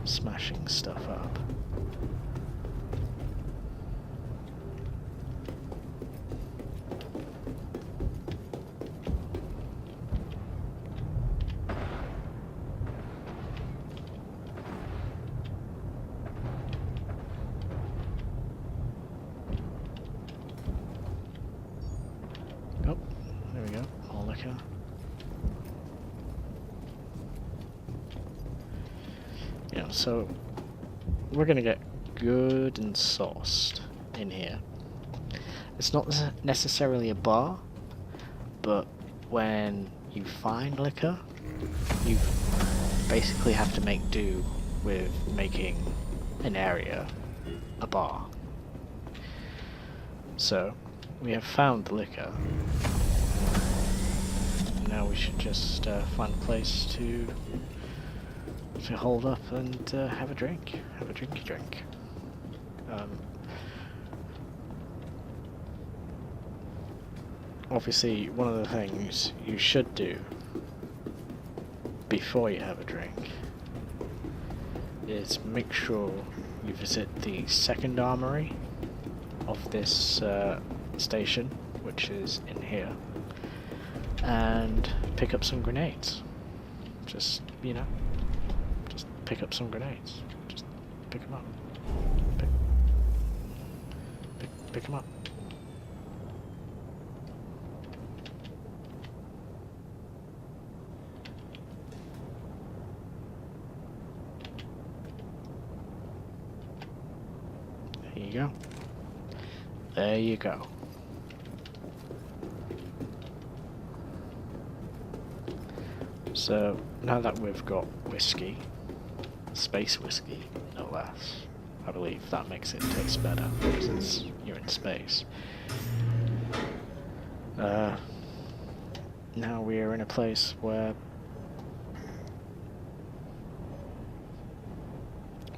Speaker 1: smashing stuff up. we go. More liquor. Yeah, so we're gonna get good and sauced in here. It's not necessarily a bar, but when you find liquor, you basically have to make do with making an area a bar. So, we have found the liquor. Now we should just find a place to hold up and have a drink. Have a drinky drink. Obviously, one of the things you should do before you have a drink is make sure you visit the second armory of this station, which is in here, and pick up some grenades. Just, you know, just pick up some grenades. Just pick them up. Pick them up. There you go. There you go. So, now that we've got whiskey, space whiskey, no less, I believe that makes it taste better, because you're in space. Now we're in a place where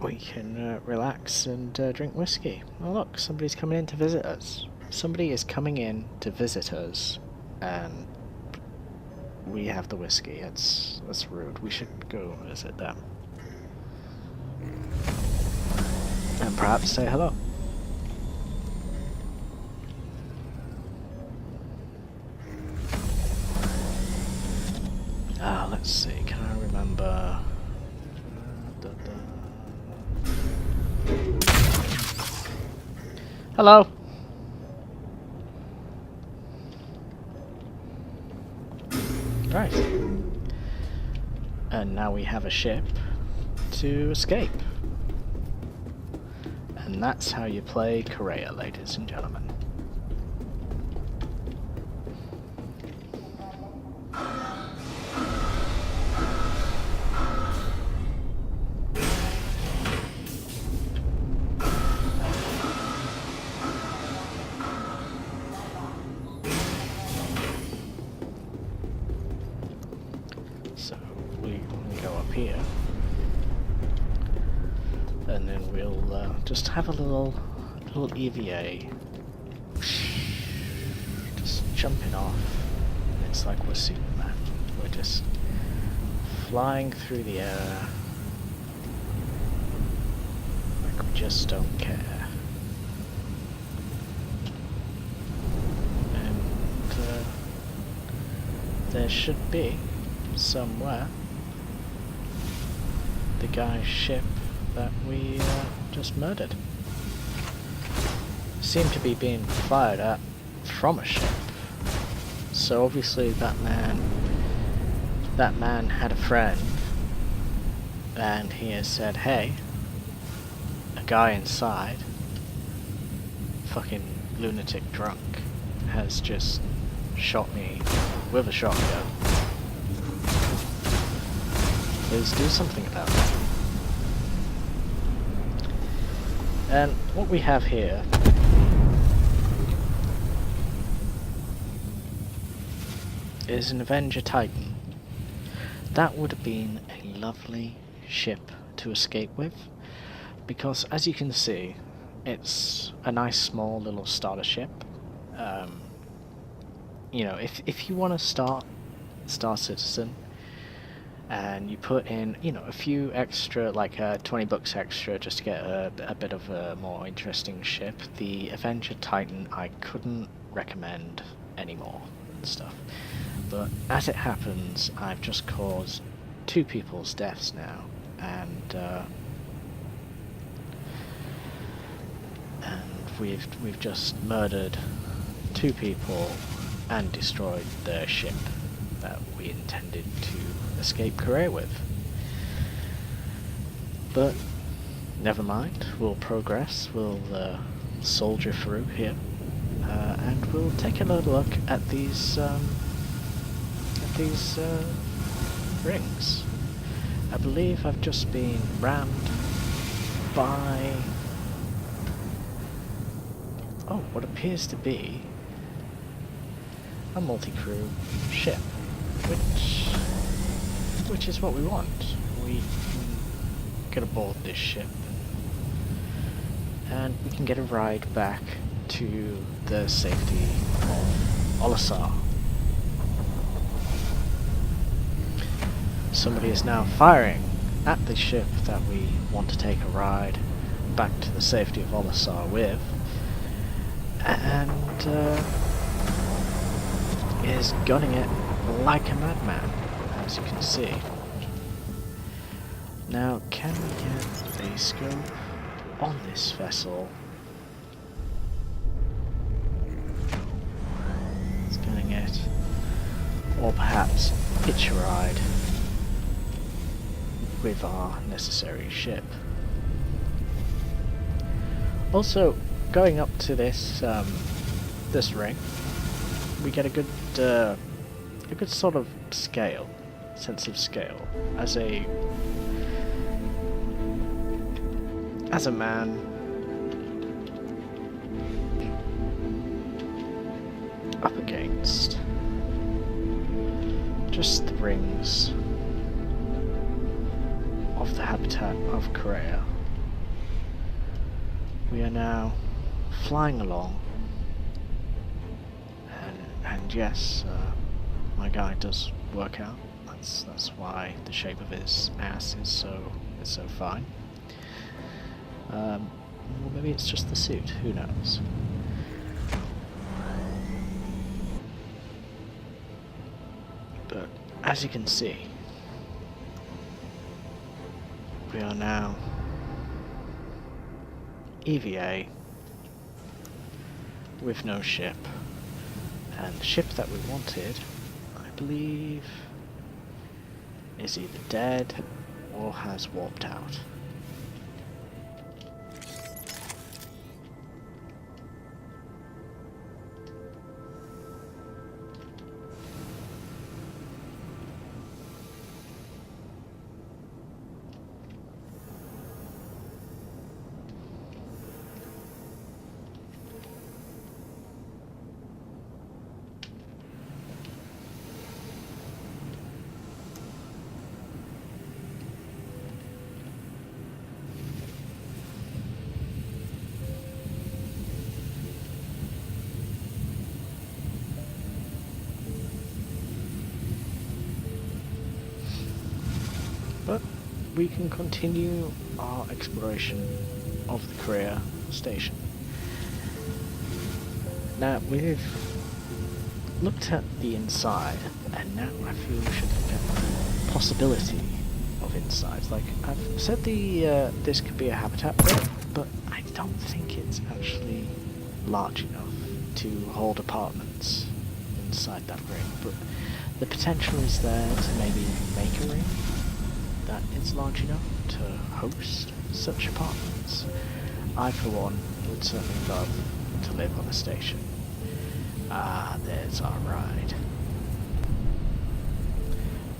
Speaker 1: we can relax and drink whiskey. Oh look, somebody's coming in to visit us. Somebody is coming in to visit us, and we have the whiskey. That's rude. We should go visit them. And perhaps say hello. Let's see, can I remember... Hello! Right. And now we have a ship to escape. And that's how you play Heya, ladies and gentlemen. So we go up here, and then we'll just have a little EVA, just jumping off. It's like we're Superman. We're just flying through the air, like we just don't care. And there should be somewhere the guy's ship that we just murdered. Seemed to be being fired at from a ship. So obviously that man had a friend, and he has said, hey, a guy inside, fucking lunatic drunk, has just shot me with a shotgun. Please do something about it. And what we have here is an Avenger Titan. That would have been a lovely ship to escape with, because as you can see, it's a nice small little starter ship. You know, if you want to start Star Citizen, and you put in, you know, a few extra, like $20 extra, just to get a bit of a more interesting ship, the Avenger Titan I couldn't recommend anymore and stuff. But as it happens, I've just caused 2 people's deaths now, and we've just murdered 2 people and destroyed the ship that we intended to escape Korea with. But never mind, we'll progress, we'll soldier through here, and we'll take a little look at these rings. I believe I've just been rammed by what appears to be a multi-crew ship, which is what we want. We can get aboard this ship and we can get a ride back to the safety of Olisar. Somebody is now firing at the ship that we want to take a ride back to the safety of Olisar with, and is gunning it like a madman, as you can see. Now, can we get a scope on this vessel? It's gunning it, or perhaps hitch a ride with our necessary ship. Also, going up to this this ring, we get a good sort of sense of scale as a man up against just the rings of the habitat of Korea. We are now flying along, and yes, my guy does work out. That's why the shape of his ass is so fine. Well, maybe it's just the suit. Who knows? But as you can see, we are now EVA with no ship, and the ship that we wanted, I believe, is either dead or has warped out. But we can continue our exploration of the Korea station. Now, we've looked at the inside, and now I feel we should look at the possibility of insides. Like, I've said this could be a habitat bit, but I don't think it's actually large enough to hold apartments inside that ring. But the potential is there to maybe make a ring that is large enough to host such apartments. I, for one, would certainly love to live on a station. Ah, there's our ride.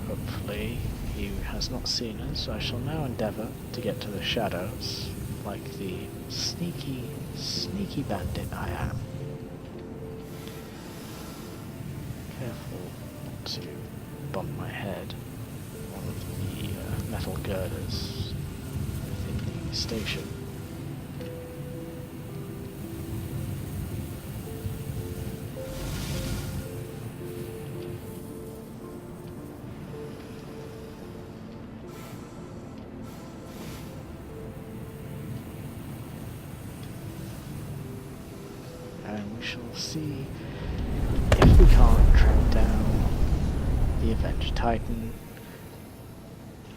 Speaker 1: Hopefully he has not seen us. I shall now endeavour to get to the shadows, like the sneaky, sneaky bandit I am. Careful not to bump my head on one of the metal girders within the station. And we shall see if we can't track down the Avenger Titan.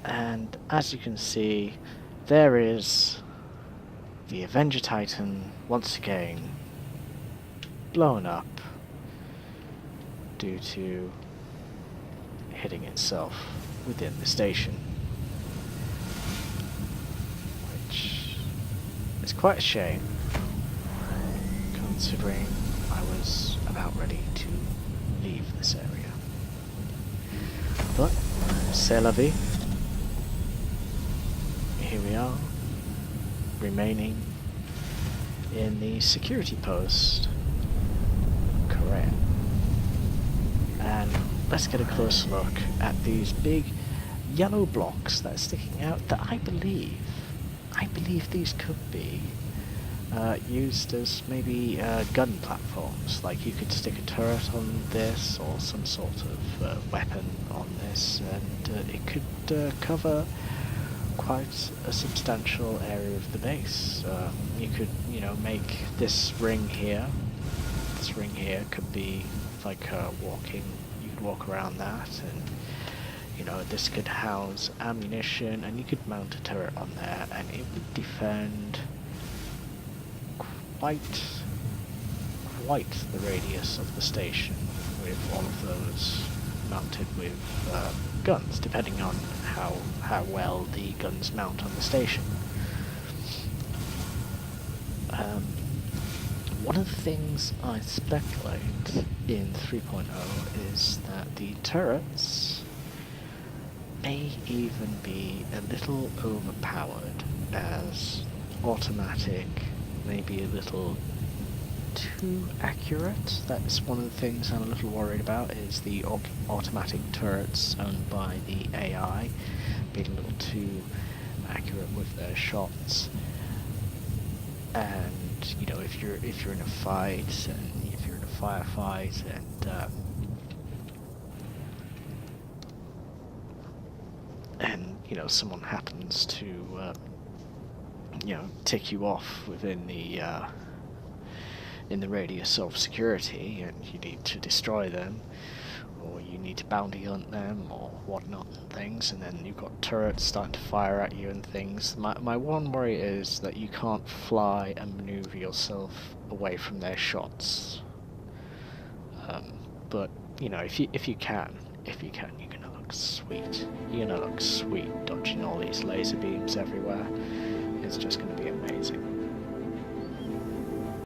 Speaker 1: And as you can see, there is the Avenger Titan once again blown up due to hitting itself within the station. Which is quite a shame, considering I was about ready to leave this area. But, c'est la vie. Here we are, remaining in the security post. Correct. And let's get a close look at these big yellow blocks that are sticking out that I believe these could be used as maybe gun platforms. Like you could stick a turret on this or some sort of weapon on this, and it could cover quite a substantial area of the base. You could, make this ring here. This ring here could be like walking. You could walk around that, and this could house ammunition, and you could mount a turret on there, and it would defend quite the radius of the station, with all of those mounted with guns, depending on how well the guns mount on the station. One of the things I speculate in 3.0 is that the turrets may even be a little overpowered as automatic, maybe a little too accurate. That's one of the things I'm a little worried about, is the automatic turrets owned by the AI being a little too accurate with their shots. And if you're in a fight, and if you're in a firefight, and someone happens to tick you off within the in the radius of security, and you need to destroy them, or you need to bounty hunt them, or whatnot and things, and then you've got turrets starting to fire at you and things. My one worry is that you can't fly and maneuver yourself away from their shots. But if you can, you're gonna look sweet. You're gonna look sweet dodging all these laser beams everywhere. It's just gonna